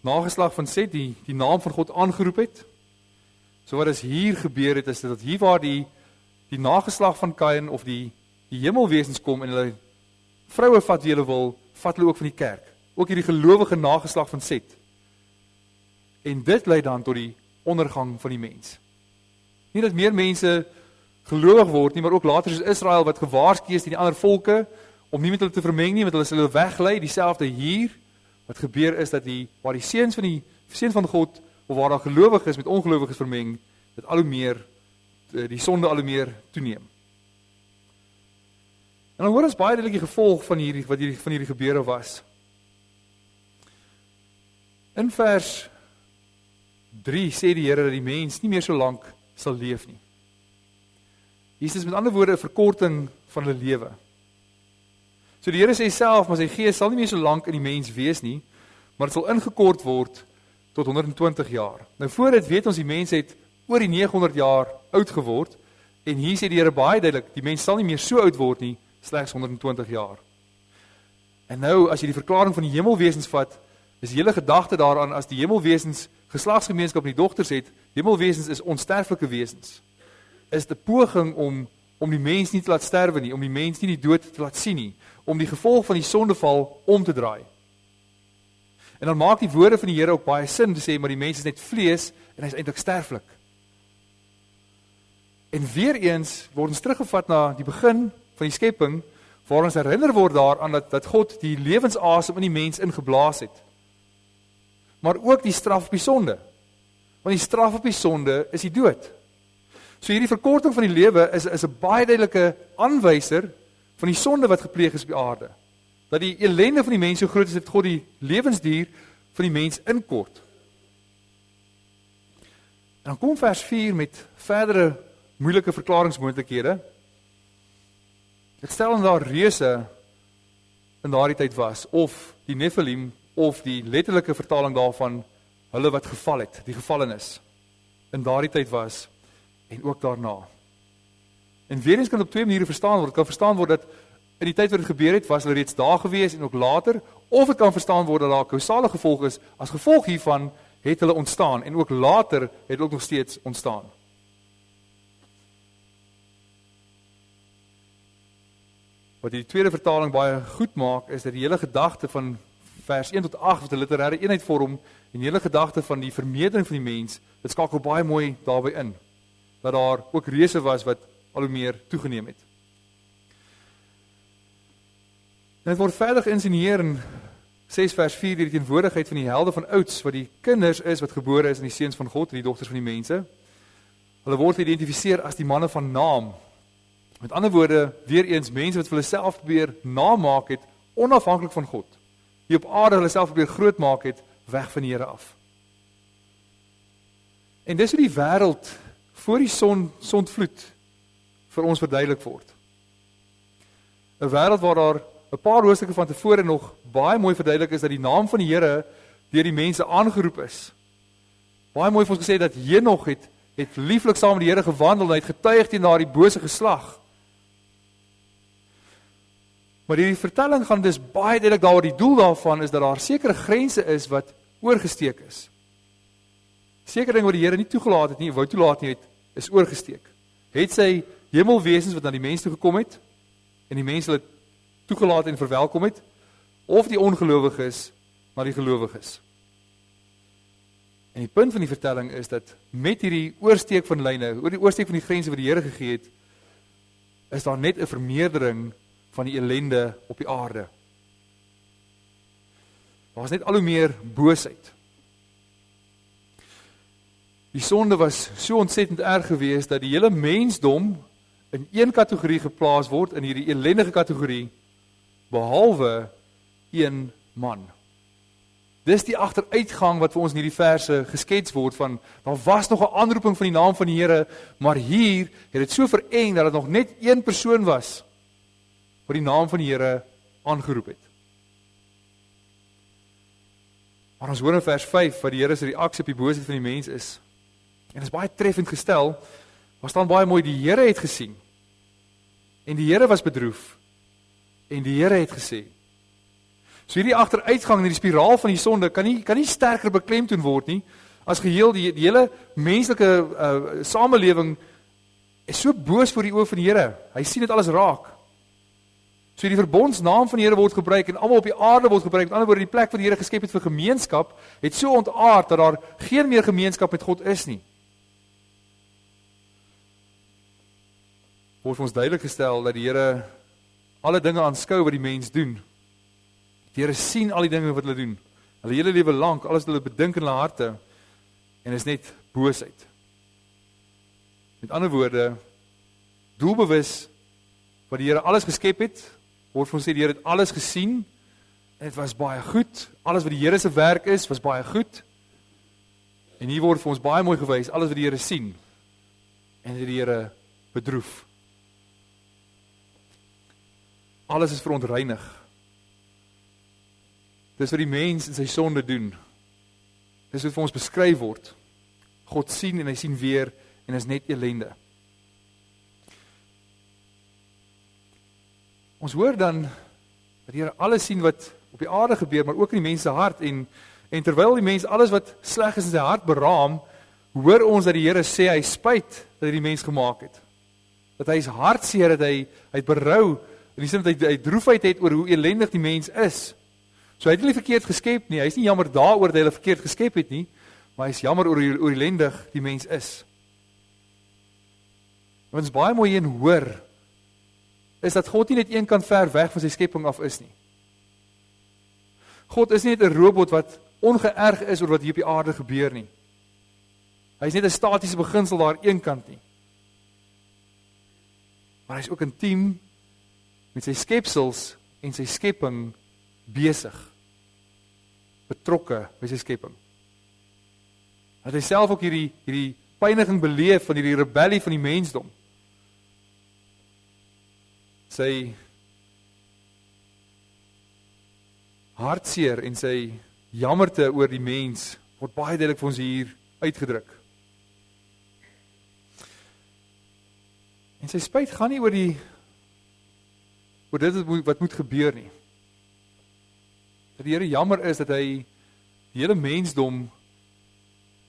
nageslag van Set die naam van God aangeroep het. So wat is hier gebeur het, is dat hier waar die nageslag van Kain of die hemelwesens kom en hulle vroue vat wie hulle wil, vat hulle ook van die kerk. Ook hierdie gelowige nageslag van Set. En dit lei dan tot die ondergang van die mens. Nie dat meer mense gelowig word nie, maar ook later soos Israel wat gewaarsku is teen die ander volke om nie met hulle te vermeng nie, want hulle sal hulle weglei. Dieselfde hier. Wat gebeur is dat waar die seun van God of waar daar gelowig is met ongelowiges vermeng, dat al hoe meer die sonde al hoe meer toeneem. En dan hoor ons baie duidelik die gevolg van hierdie gebeure was. In vers 3 sê die Here dat die mens nie meer so lank sal leef nie. Hier is met ander woorde 'n verkorting van hulle lewe. So die Here sê self, maar sy gees sal nie meer so lank in die mens wees nie, maar dit sal ingekort word tot 120 jaar. Nou voor dit weet ons die mens het oor die 900 jaar oud geword, en hier sê die Here baie duidelik, die mens sal nie meer so oud word nie, slegs 120 jaar. En nou, as jy die verklaring van die hemelwesens vat, is die hele gedagte daaraan, as die hemelwesens geslagsgemeenskap met die dogters het, hemelwesens is onsterflike wesens, is die poging om die mens nie te laat sterwe nie, om die mens nie die dood te laat sien nie, om die gevolg van die sondeval om te draai. En dan maak die woorde van die Here ook baie sin, te sê, maar die mens is net vlees, en hy is eintlik sterflik. En weer eens word ons teruggevat na die begin van die skepping, waar ons herinner word daaraan dat God die lewensasem in die mens ingeblaas het. Maar ook die straf op die sonde. Want die straf op die sonde is die dood. So hierdie verkorting van die lewe is 'n baie duidelike aanwyser van die sonde wat gepleeg is op die aarde. Dat die ellende van die mens so groot is, dat God die lewensduur van die mens inkort. En dan kom vers 4 met verdere moeilike verklaringsmoontlikhede. Ek stel dat daar reuse in daardie tyd was, of die Nephilim, of die letterlike vertaling daarvan, hulle wat geval het, die gevallenis, in daardie tyd was, en ook daarna. En weer eens kan het op twee maniere verstaan word. Het kan verstaan word dat in die tyd wat dit gebeur het, was hulle reeds daar gewees en ook later, of het kan verstaan word dat daar 'n kausale gevolg is, as gevolg hiervan het hulle ontstaan, en ook later het ook nog steeds ontstaan. Wat die tweede vertaling baie goed maak, is dat die hele gedagte van vers 1 tot 8, wat 'n literêre eenheid vorm, en die hele gedagte van die vermeerdering van die mens, dit skakel baie mooi daarby in, dat daar ook reuse was wat al hoe meer toegeneem het. En het word verder geïnsinueer in 6 vers 4, die teenwoordigheid van die helde van ouds, wat die kinders is, wat gebore is in die seuns van God, en die dogters van die mense. Hulle word geïdentifiseer as die manne van naam. Met ander woorde, weer eens mense wat vir hulle self probeer namaak het, onafhanklik van God. Die op aarde hulle self probeer groot maak het, weg van die Here af. En dis hoe die wêreld voor die sondvloed vir ons verduidelik word. 'n Wêreld waar daar 'n paar hoofstukke van tevore nog baie mooi verduidelik is dat die naam van die Here deur die mense aangeroep is. Baie mooi vir ons gesê dat Henog het lieflik saam met die Here gewandel en hy het getuig teen daardie bose geslag. Maar hierdie vertelling gaan dus baie duidelik daaroor, die doel daarvan is dat daar sekere grense is wat oorgesteek is. Sekere dinge wat die Here nie toegelaat het nie, wou toelaat nie, is oorgesteek. Het sy hemelwesens wat na die mens toe gekom het, en die mens hulle toegelaat en verwelkom het, of die ongelowiges na die gelowiges. En die punt van die vertelling is dat met hierdie oorsteek van lyne, oor die oorsteek van die grense wat die Here gegee het, is daar net 'n vermeerdering van die ellende op die aarde. Daar is net al hoe meer boosheid. Die sonde was so ontsettend erg geweest dat die hele mensdom in een kategorie geplaas word, in hierdie ellendige kategorie, behalwe een man. Dis die agteruitgang wat vir ons in hierdie verse geskets word van, daar was nog 'n aanroeping van die naam van die Here, maar hier het dit so vereng dat dit nog net een persoon was wat die naam van die Here aangeroep het. Maar ons hoor in vers 5 wat die Here se reaksie op die boosheid van die mens is. En dit is baie treffend gestel. Daar staan baie mooi, die Here het gesien. En die Here was bedroef. En die Here het gesê. So hierdie agteruitgang in die spiraal van die sonde kan nie sterker beklemtoon word nie. As geheel die hele menslike samelewing is so boos voor die oë van die Here. Hy sien dit alles raak. So die verbondsnaam van die Here word gebruik en almal op die aarde word gebruik. Met ander woorde, die plek wat die Here geskep het vir gemeenskap, het so ontaard dat daar geen meer gemeenskap met God is nie. Word vir ons duidelik gestel dat die Here alle dinge aanskou wat die mens doen. Die Here sien al die dinge wat hulle doen. Hulle hele lewe lank, alles wat hulle bedink in hulle harte, en is net boosheid. Met ander woorde, doelbewus wat die Here alles geskep het, word vir ons sê die Here het alles gesien, en dit was baie goed. Alles wat die Here se werk is, was baie goed. En hier word vir ons baie mooi gewys, alles wat die Here sien, en die Here bedroef. Alles is verontreinig. Dis wat die mens in sy sonde doen. Dis wat vir ons beskryf word. God sien en hy sien weer en is net ellende. Ons hoor dan dat die Here alles sien wat op die aarde gebeur, maar ook in die mens se hart en terwyl die mens alles wat sleg is in sy hart beraam, hoor ons dat die Here sê hy spyt dat hy die mens gemaak het. Dat hy is hartseer, dat hy het berou, in die sin dat hy droefheid het oor hoe ellendig die mens is. So hy het nie verkeerd geskep nie, hy is nie jammer daaroor dat hy hulle verkeerd geskep het nie, maar hy is jammer oor hoe ellendig die mens is. Wat ons baie mooi in hoor, is dat God nie net een kant ver weg van sy skepping af is nie. God is nie net 'n robot wat ongeërg is oor wat hier op die aarde gebeur nie. Hy is net 'n statiese beginsel daar een kant nie. Maar hy is ook intiem met sy skepsels en sy skepping besig, betrokke by sy skepping. Dat hy self ook hierdie pyniging beleef van hierdie rebellie van die mensdom. Sy hartseer en sy jammerte oor die mens word baie duidelik vir ons hier uitgedruk. En sy spyt gaan nie oor dit wat moet gebeur nie. Dat die Here jammer is dat hy die hele mensdom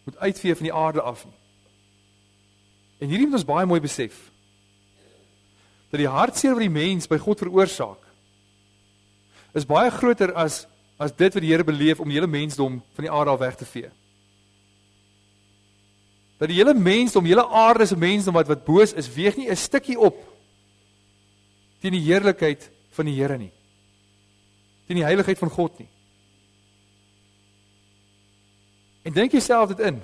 moet uitvee van die aarde af nie. En hierdie moet ons baie mooi besef. Dat die hartseer wat die mens by God veroorsaak, is baie groter as dit wat die Here beleef om die hele mensdom van die aarde af weg te vee. Dat die hele mensdom, die hele aarde se mensdom wat boos is, weeg nie 'n stukkie op teen die heerlikheid van die Here nie. Teen die heiligheid van God nie. En dink jouself dit in.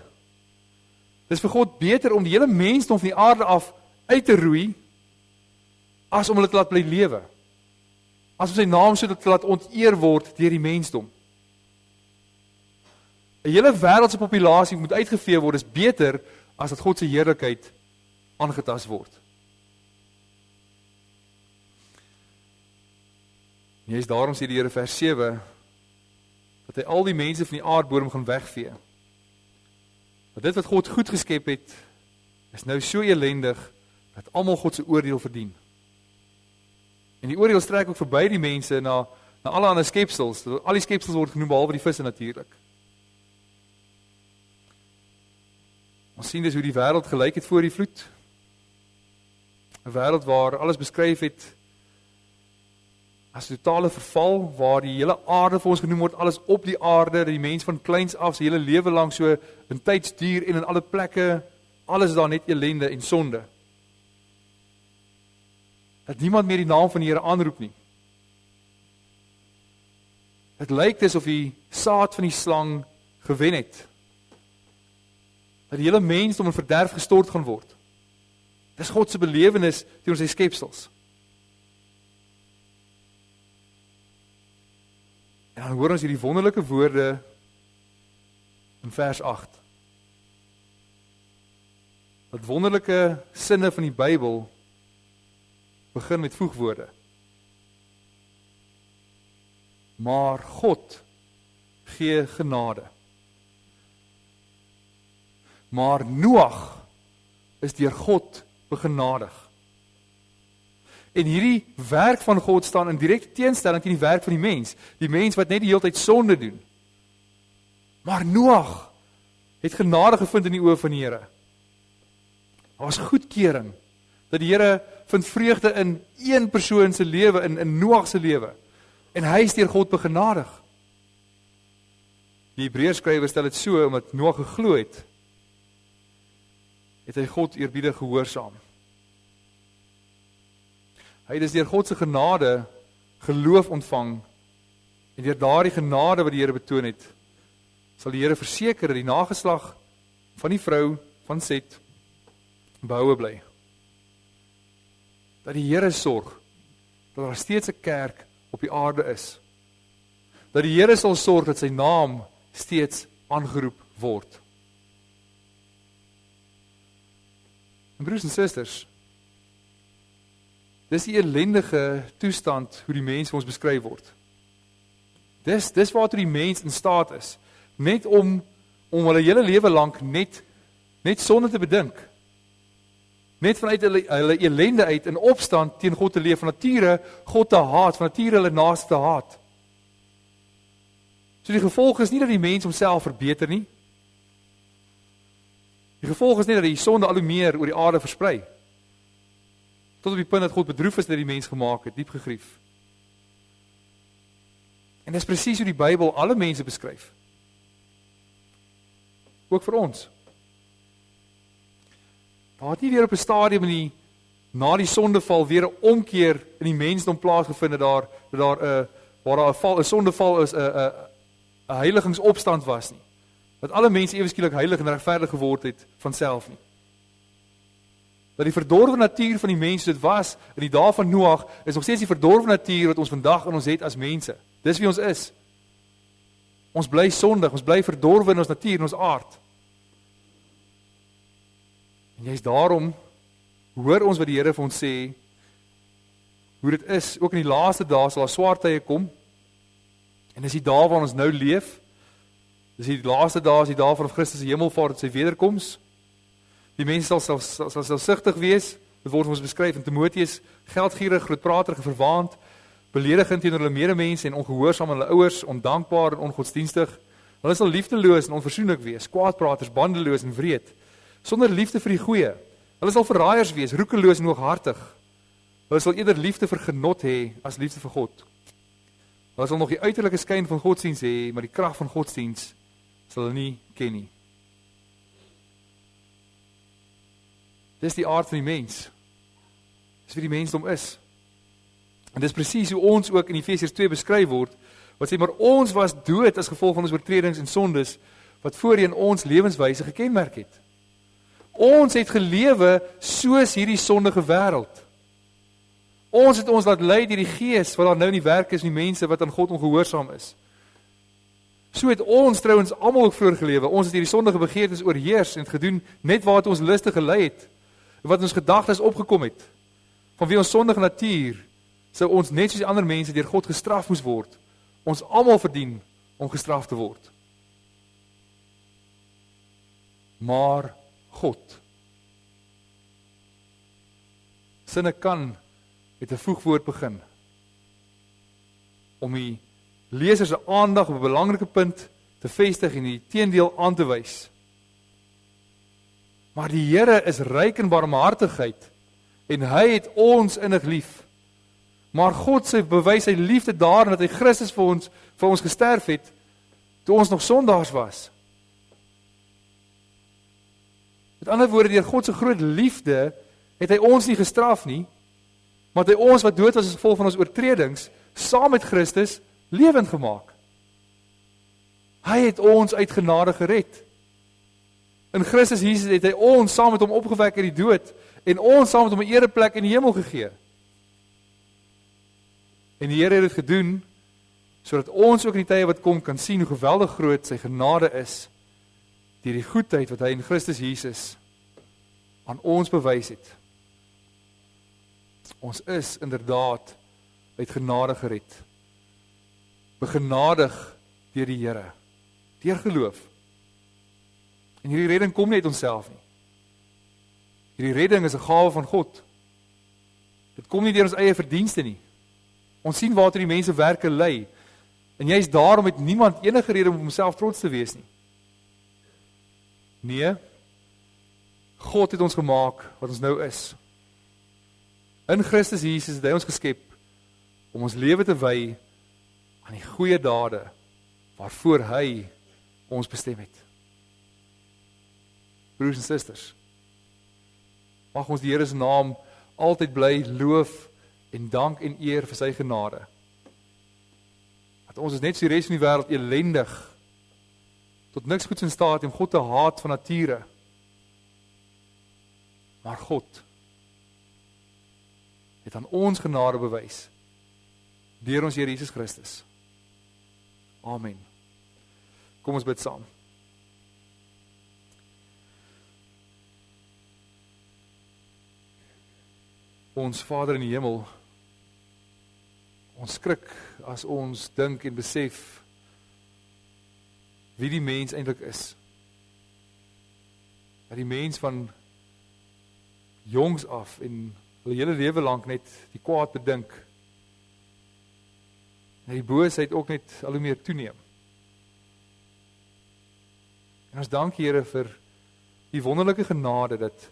Dis vir God beter om die hele mensdom van die aarde af uit te roei, as om hulle te laat bly lewe. As om sy naam so te laat onteer word deur die mensdom. 'n hele wêreldse populasie moet uitgevee word, is beter as dat God se heerlikheid aangetast word. En juist daarom sê die Here vers 7, dat hy al die mense van die aardbodem gaan wegvee. Dat dit wat God goed geskep het, is nou so ellendig, dat almal God se oordeel verdien. En die oordeel strek ook verby die mense na alle ander skepsels. Al die skepsels word genoem behalwe die visse natuurlik. Ons sien dus hoe die wêreld gelyk het voor die vloed. 'n wêreld waar alles beskryf het as totale verval, waar die hele aarde vir ons genoem word, alles op die aarde, dat die mens van kleins af sy hele lewe lang so in tydsduur en in alle plekke, alles daar net ellende en sonde. Dat niemand meer die naam van die Here aanroep nie. Het lyk asof die saad van die slang gewen het. Dat die hele mens om in verderf gestort gaan word. Dis God se belewenis teenoor sy skepsels. En dan hoor ons hierdie wonderlike woorde in vers 8. Dat wonderlike sinne van die Bybel begin met voegwoorde. Maar God gee genade. Maar Noag is deur God begenadig. En hierdie werk van God staan in direkte teenstelling teen die werk van die mens wat net die hele tyd sonde doen. Maar Noag het genade gevind in die oë van die Here. Daar was goedkeuring, dat die Here vind vreugde in een persoon se lewe, in Noag se lewe, en hy is deur God begenadig. Die Hebreërskrywer stel dit so, omdat Noag geglo het hy God eerbiedig gehoorsaam. Hy het dus deur God se genade geloof ontvang, en deur daardie genade wat die Here betoon het, sal die Here verseker dat die nageslag van die vrou van Set behoue bly. Dat die Here sorg dat daar steeds 'n kerk op die aarde is. Dat die Here sal sorg dat sy naam steeds aangeroep word. En broers en susters, dis die ellendige toestand hoe die mens vir ons beskryf word. Dis waartoe die mens in staat is, net om hulle hele lewe lank net sonde te bedink. Net vanuit hulle ellende uit in opstand teen God te leef, van nature God te haat, van nature hulle naaste te haat. So die gevolg is nie dat die mens homself verbeter nie. Die gevolg is nie dat die sonde al hoe meer oor die aarde versprei. Tot op die punt dat God bedroef is dat die mens gemaak het, diep gegrief. En dis presies hoe die Bybel alle mense beskryf. Ook vir ons. Daar het nie weer op 'n stadium na die sondeval weer 'n omkeer in die mensdom plaasgevind dat daar waar 'n sondeval is 'n heiligingsopstand was nie. Dat alle mense ewe skielik heilig en regverdig geword het van self nie. Dat die verdorwe natuur van die mens dit was in die dae van Noag is nog steeds die verdorwe natuur wat ons vandag in ons het as mense. Dis wie ons is. Ons bly sondig, ons bly verdorwe in ons natuur, in ons aard. En juist daarom hoor ons wat die Here vir ons sê, hoe dit is, ook in die laaste dae sal daar swaar tye kom, en dis die dae waarin ons nou leef, dis die laaste dae, is die dae van Christus se hemelvaart, sy wederkoms. Die mense sal selfsugtig wees, dit word ons beskryf in Timoteus, geldgierig, grootpraterig, verwaand, beledigend teenoor hulle medemense en ongehoorsaam aan hulle ouers, ondankbaar en ongodsdienstig. Hulle sal liefdeloos en onversoenlik wees, kwaadpraters, bandeloos en wreed, sonder liefde vir die goeie. Hulle sal verraaiers wees, roekeloos en hooghartig. Hulle sal eerder liefde vir genot hê as liefde vir God. Hulle sal nog die uiterlike skyn van godsdiens hê, maar die krag van godsdiens sal hulle nie ken nie. Dis die aard van die mens. Dis wie die mensdom is. En dis presies hoe ons ook in Efesiërs 2 beskryf word, wat sê, maar ons was dood as gevolg van ons oortredings en sondes, wat voorheen ons lewenswyse gekenmerk het. Ons het gelewe soos hierdie sondige wêreld. Ons het ons laat lei deur die gees, wat daar nou in die werk is, die mense wat aan God ongehoorsaam is. So het ons trouwens almal ook vroeër gelewe. Ons het hierdie sondige begeertes oorheers en het gedoen net waar het ons luste gelei het, wat ons gedagtes opgekom het. Vanweë ons sondige natuur sou ons net soos die ander mense deur God gestraf moes word. Ons almal verdien om gestraf te word. Maar God. Sinne kan met 'n voegwoord begin om die leser se aandag op 'n belangrike punt te vestig en die teendeel aan te wys. Maar die Here is ryk in barmhartigheid En hy het ons innig lief. Maar God sê bewys sy liefde daarin dat hy Christus vir ons gesterf het, toe ons nog sondaars was. Met ander woorde, deur God se groot liefde, het hy ons nie gestraf nie, maar het hy ons wat dood was as gevolg van ons oortredings, saam met Christus, lewend gemaak. Hy het ons uit genade gered. In Christus Jesus het hy ons saam met hom opgewek uit die dood, en ons saam met hom 'n ereplek in die hemel gegee. En die Here het dit gedoen, sodat ons ook in die tye wat kom kan sien hoe geweldig groot sy genade is, deur die goedheid wat hy in Christus Jesus aan ons bewys het. Ons is inderdaad uit genade gered. Begenadig deur die Here, deur geloof. En hierdie redding kom nie uit onsself nie. Hierdie redding is 'n gawe van God. Dit kom nie deur ons eie verdienste nie. Ons sien waartoe die mense werke lei. En juist daarom het niemand enige rede om homself trots te wees nie. Nee, God het ons gemaak wat ons nou is. In Christus Jesus het hy ons geskep om ons lewe te wy aan die goeie dade waarvoor hy ons bestem het. Broers en susters, mag ons die Here se naam altyd bly loof en dank en eer vir sy genade. Dat ons is net so die res van die wêreld elendig, tot niks goeds in staat om God te haat van nature. Maar God het aan ons genade bewys deur ons Here Jesus Christus. Amen. Kom ons bid saam. Ons Vader in die hemel, ons skrik as ons dink en besef wie die mens eintlik is. Dat die mens van jongs af en hulle hele lewe lank net die kwaad bedink. En die boosheid ook net al hoe meer toeneem. En ons dank Here vir die wonderlike genade dat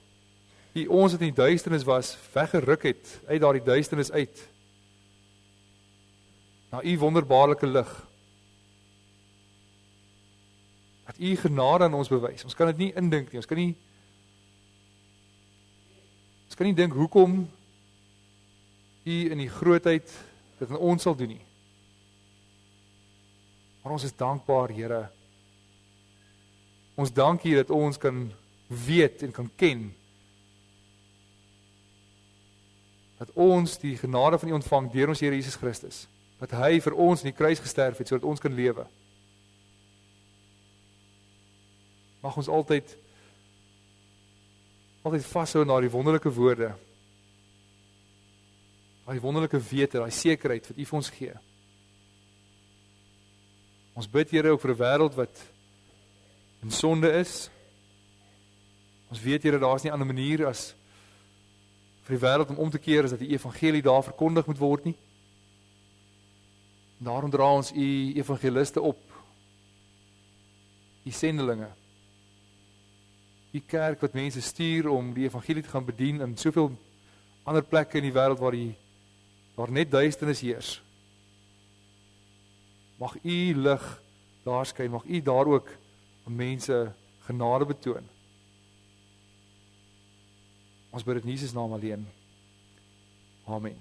U ons wat in die duisternis was, weggeruk het uit daardie duisternis uit na U wonderbaarlike lig. Dat U genade aan ons bewys. Ons kan dit nie indink nie. Ons kan nie dink hoekom U in die grootheid dit aan ons sal doen nie. Maar ons is dankbaar, Here. Ons dank U dat ons kan weet en kan ken dat ons die genade van U ontvang deur ons Here Jesus Christus. Dat hy vir ons in die kruis gesterf het sodat ons kan lewe. Mag ons altyd vashou na die wonderlike woorde. Daai wonderlike wete, daai sekerheid wat U vir ons gee. Ons bid Here ook vir 'n wêreld wat in sonde is. Ons weet Here, daar is nie 'n ander manier as vir die wêreld om te keer is dat die evangelie daar verkondig moet word nie. Daarom dra ons U evangeliste op. U sendelinge. U kerk wat mense stuur om die evangelie te gaan bedien in soveel ander plekke in die wêreld waar net duisternis heers. Mag U lig daar skyn, mag U daar ook aan mense genade betoon. Ons bid dit in Jesus naam alleen. Amen.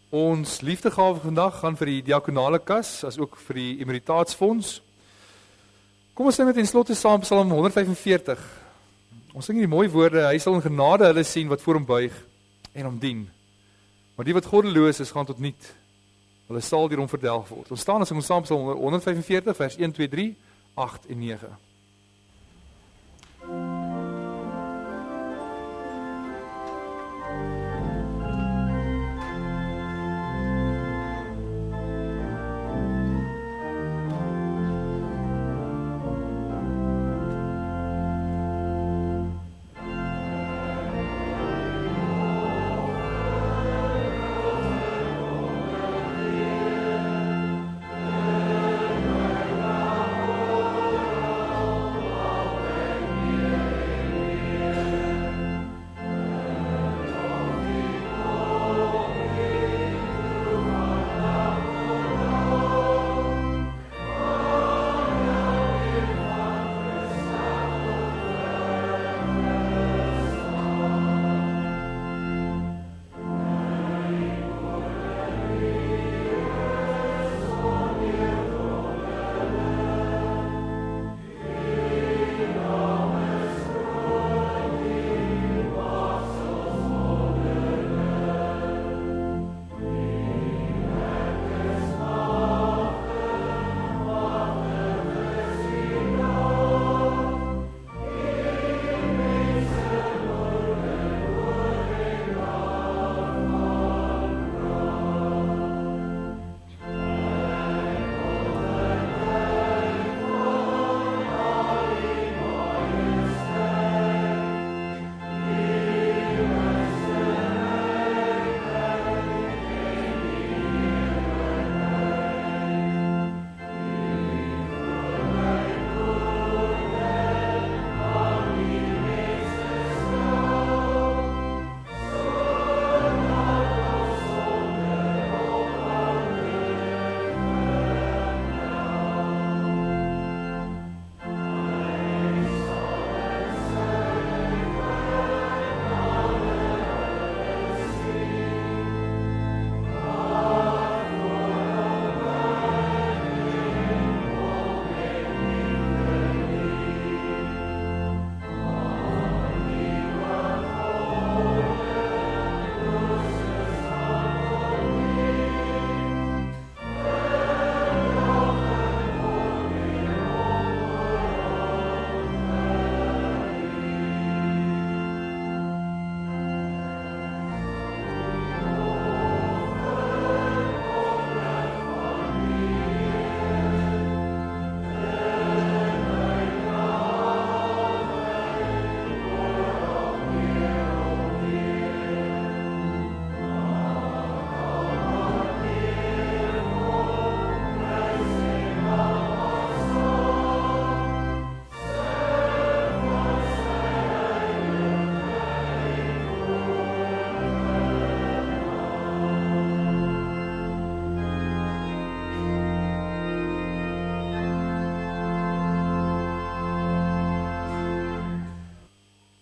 Ons liefdegawe vandag gaan vir die diakonale kas, as ook vir die emeritaatsfonds. Kom ons sing dit in slotte saam Psalm 145. Ons sing die mooi woorde, hy sal in genade hulle sien wat voor hom buig en hom dien. Maar die wat goddeloos is, gaan tot niet. Hulle sal deur hom verdelg word. Ons staan as ons saam Psalm 145 vers 1, 2, 3, 8 en 9.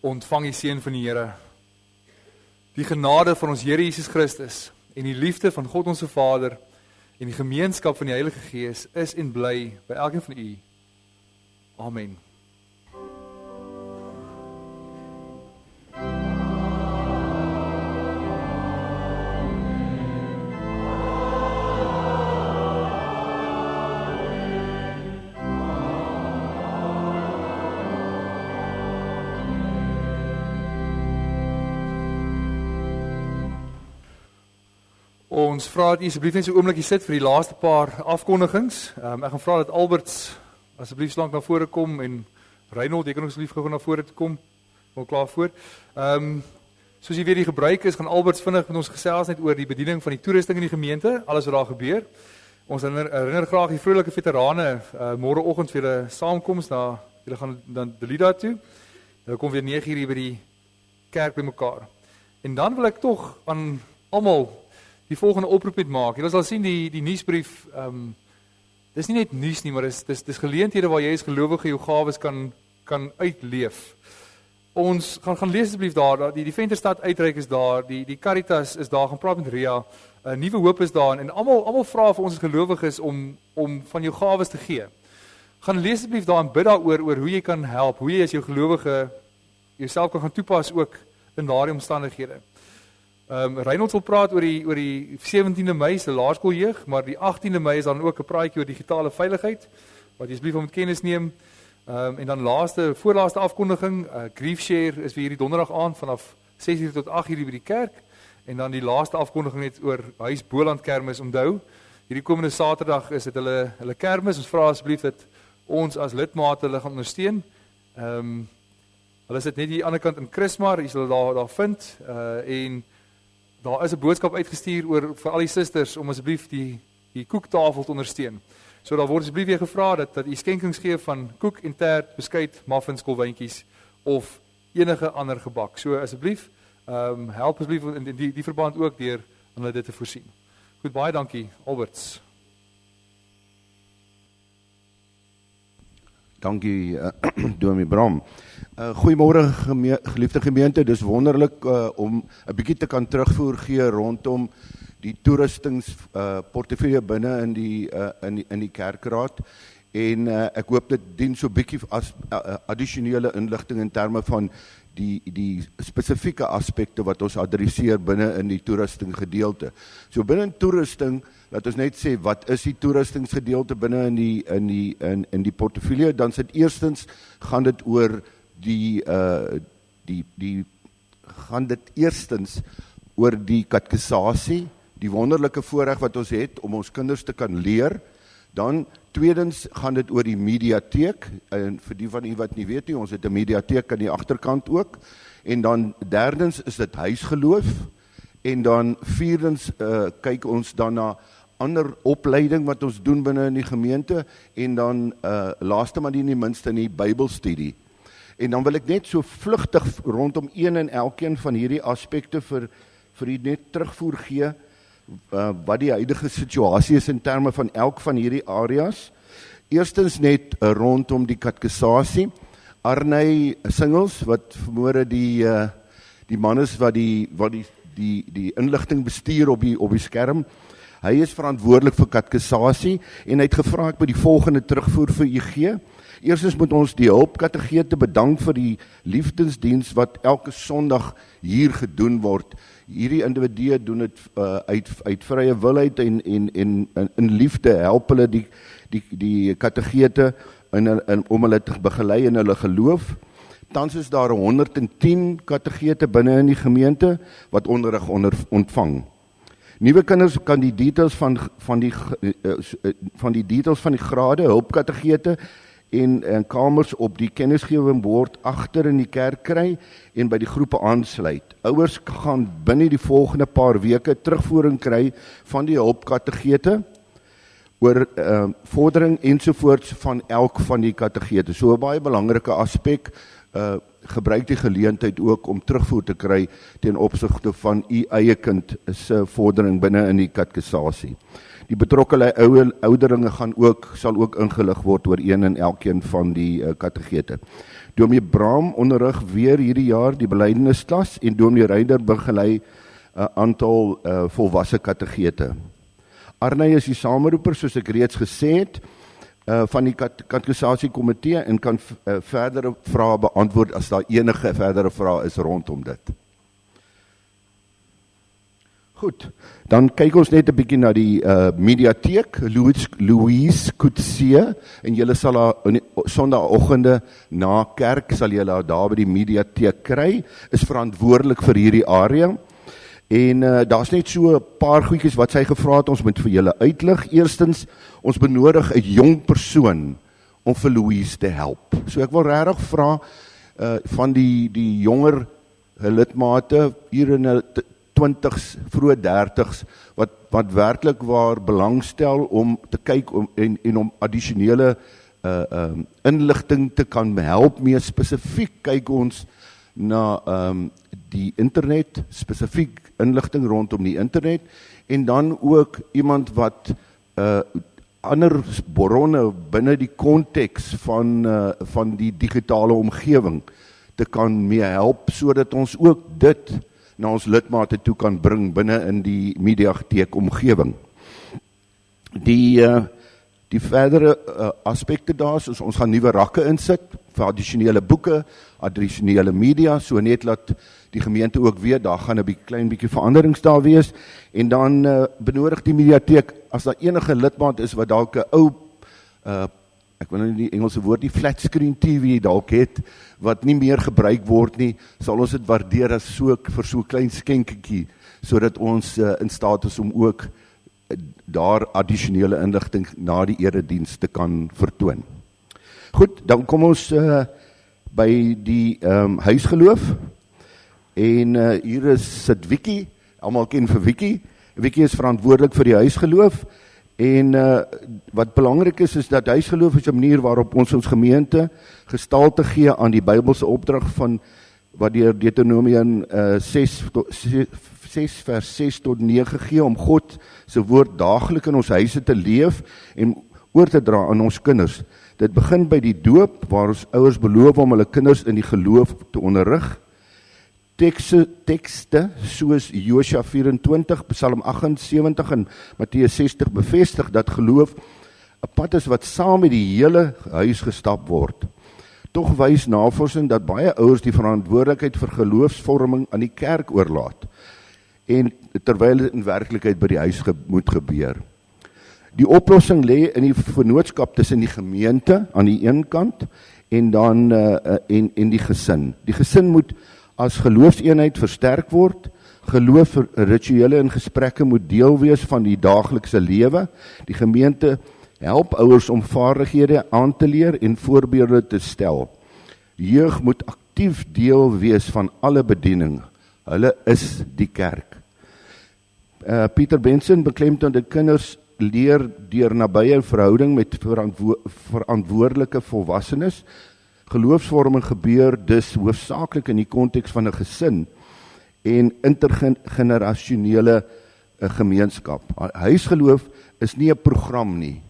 ontvang die seën van die Here. Die genade van ons Here Jesus Christus en die liefde van God ons Vader en die gemeenskap van die Heilige Gees is en bly by elkeen van u. Amen. Ons vra dat u asseblief net so 'n oombliekie sit vir die laaste paar afkondigings. Ek gaan vra dat Alberts asseblief slank na vore kom en Reinhold, jy kan ook asseblief gou na vore toe kom. Wel klaar voor. Soos jy weet die gebruik is, gaan Alberts vinnig met ons gesels net oor die bediening van die toerusting in die gemeente, alles wat daar gebeur. Ons herinner graag die vrolike veterane môreoggend vir julle saamkoms, julle gaan dan Delida toe. Hulle kom weer 9:00 hier by die kerk bymekaar. En dan wil ek tog aan almal die volgende oproep met maak. Julle sal sien die nuusbrief, dis nie net nuus nie, maar dis geleenthede waar jy as gelowige jou gawes kan uitleef. Ons gaan lees asseblief daar, die Venterstad uitreik is daar, die Caritas is daar, gaan praat met Ria, Nuwe Hoop is daar, en almal vra vir ons as gelowiges om van jou gawes te gee. Gaan lees asseblief daar en bid daaroor oor hoe jy kan help, hoe jy as jou gelowige jouself kan gaan toepas ook in daardie omstandighede. Reinhold wil praat oor die 17de Mei se laerskooljeug, maar die 18de Mei is dan ook 'n praatjie oor digitale veiligheid, wat jy asseblief moet kennis neem. En dan voorlaaste afkondiging, Griefshare is weer hierdie donderdag aand vanaf 6:00 tot 8:00 by die kerk. En dan die laaste afkondiging net oor Huis Boland Kermis, onthou. Hierdie komende Saterdag is dit hulle kermis. Ons vra asseblief dat ons as lidmate hulle gaan ondersteun. Hulle sit net hier aan die ander kant in Christmar, jy sal daar vind, en daar is 'n boodskap uitgestuur vir al die susters om asseblief die koektafel te ondersteun. So daar word asseblief weer gevra dat u skenkings gee van koek en tert, beskuit, muffins, kolwyntjies of enige ander gebak. So asseblief help asseblief in die verband ook deur aan hulle dit te voorsien. Goed, baie dankie, Alberts. Dankie, Dominee Bram. Goeiemôre geliefde gemeente, dis wonderlik om 'n bietjie te kan terugvoer gee rondom die toerustingsportefeulje binne in die kerkraad, en ek hoop dit dien so bietjie as addisionele inligting in terme van die spesifieke aspekte wat ons adresseer binne in die toerusting gedeelte. So binne in toerusting, laat ons net sê, wat is die toerustingsgedeelte binne in die portefeulje? Dan sit eerstens, gaan dit oor die katekisasie, die wonderlike voorreg wat ons het om ons kinders te kan leer. Dan tweedens gaan dit oor die mediateek, en vir die van u wat nie weet nie, ons het 'n mediateek aan die agterkant ook. En dan derdens is dit huisgeloof, en dan vierdens kyk ons dan na ander opleiding wat ons doen binne in die gemeente, en dan laaste maar nie minste in die Bybelstudie. En dan wil ek net so vlugtig rondom een en elkeen van hierdie aspekte vir u net terugvoer gee, wat die huidige situasie is in terme van elk van hierdie areas. Eerstens net rondom die katekisasie. Arney Singels, wat vermoere die man is wat die inligting bestuur op die skerm, hy is verantwoordelik vir katekisasie, en hy het gevra ek by die volgende terugvoer vir u gee. Eerstens moet ons die hulpkategete bedank vir die liefdesdiens wat elke Sondag hier gedoen word. Hierdie individue doen dit uit vrye wilheid en in liefde help hulle die kategete om hulle te begelei in hulle geloof. Tans is daar 110 kategete binne in die gemeente wat onderrig ontvang. Nuwe kinders kan die details van die grade, hulpkategete en kamers op die kennisgewing bord agter in die kerk kry en by die groepe aansluit. Ouers gaan binne die volgende paar weke terugvoering kry van die hulpkategete oor vordering ensovoorts van elk van die kategete. So 'n baie belangrike aspek, gebruik die geleentheid ook om terugvoer te kry ten opsigte van u eie kind se vordering binne in die katekisasie. Die betrokke ouderinge sal ook ingelig word oor een en elkeen van die kattegete. Dominee Braam onderrig weer hierdie jaar die belydennisklas en Dominee Ryder begelei 'n aantal volwasse kattegete. Arney is die sameroeper, soos ek reeds gesê het, van die katekisasiekomitee en kan verdere vrae beantwoord as daar enige verdere vrae is rondom dit. Goed, dan kyk ons net 'n bietjie na die mediateek, Louise Coetzee, en julle sal haar sondagoggende na kerk, sal julle haar daar by die mediateek kry, is verantwoordelik vir hierdie area, en daar's net so 'n paar goedjies wat sy gevra het, ons moet vir julle uitlig. Eerstens, ons benodig 'n jong persoon om vir Louise te help. So ek wil regtig vra van die jonger lidmate hier in 'n 20s, vroeë 30s, wat werklik waar belangstel om te kyk en om addisionele inligting te kan help mee. Spesifiek kyk ons na die internet, spesifiek inligting rondom die internet, en dan ook iemand wat ander bronne binne die konteks van die digitale omgewing te kan mee help, sodat ons ook dit na ons lidmate toe kan bring binne in die mediateek omgewing. Die verdere aspekte daar is, ons gaan nuwe rakke insit vir addisionele boeke, addisionele media, so net laat die gemeente ook weet, daar gaan 'n klein bietjie veranderings daar wees, en dan benodig die mediateek, as daar enige lidmaat is wat dalk 'n ou, ek wil nou nie die Engelse woord, die flat screen TV dalk het, wat nie meer gebruik word nie, sal ons dit waardeer as vir so 'n klein skenkietjie, sodat ons in staat is om ook daar addisionele inligting na die erediens te kan vertoon. Goed, dan kom ons by die huisgeloof, en hier sit Wiki, almal ken vir Wiki. Wiki is verantwoordelik vir die huisgeloof, en wat belangrik is dat huisgeloof is 'n manier waarop ons gemeente gestalte gee aan die Bybelse opdrag van wat deur Deuteronomium 6 vers 6 tot 9 gee, om God se woord daaglik in ons huise te leef en oor te dra aan ons kinders. Dit begin by die doop, waar ons ouers beloof om hulle kinders in die geloof te onderrig. Tekste soos Josua 24, Psalm 78 en Matteus 60 bevestig dat geloof 'n pad is wat saam met die hele huis gestap word. Tog wys navorsing dat baie ouers die verantwoordelikheid vir geloofsvorming aan die kerk oorlaat, en terwyl dit in werklikheid by die huis moet gebeur. Die oplossing lê in die vennootskap tussen die gemeente aan die een kant en dan en die gesin. Die gesin moet as geloofseenheid versterk word. Geloof, rituele en gesprekke moet deel wees van die daaglikse lewe. Die gemeente help ouers om vaardighede aan te leer en voorbeelde te stel. Jeug moet aktief deel wees van alle bediening. Hulle is die kerk. Pieter Benson beklemtoon dat kinders leer deur nabye verhouding met verantwoordelike volwassenes. Geloofsvorming gebeur dus hoofsaaklik in die konteks van 'n gesin en intergenerasionele gemeenskap. Huisgeloof is nie 'n program nie.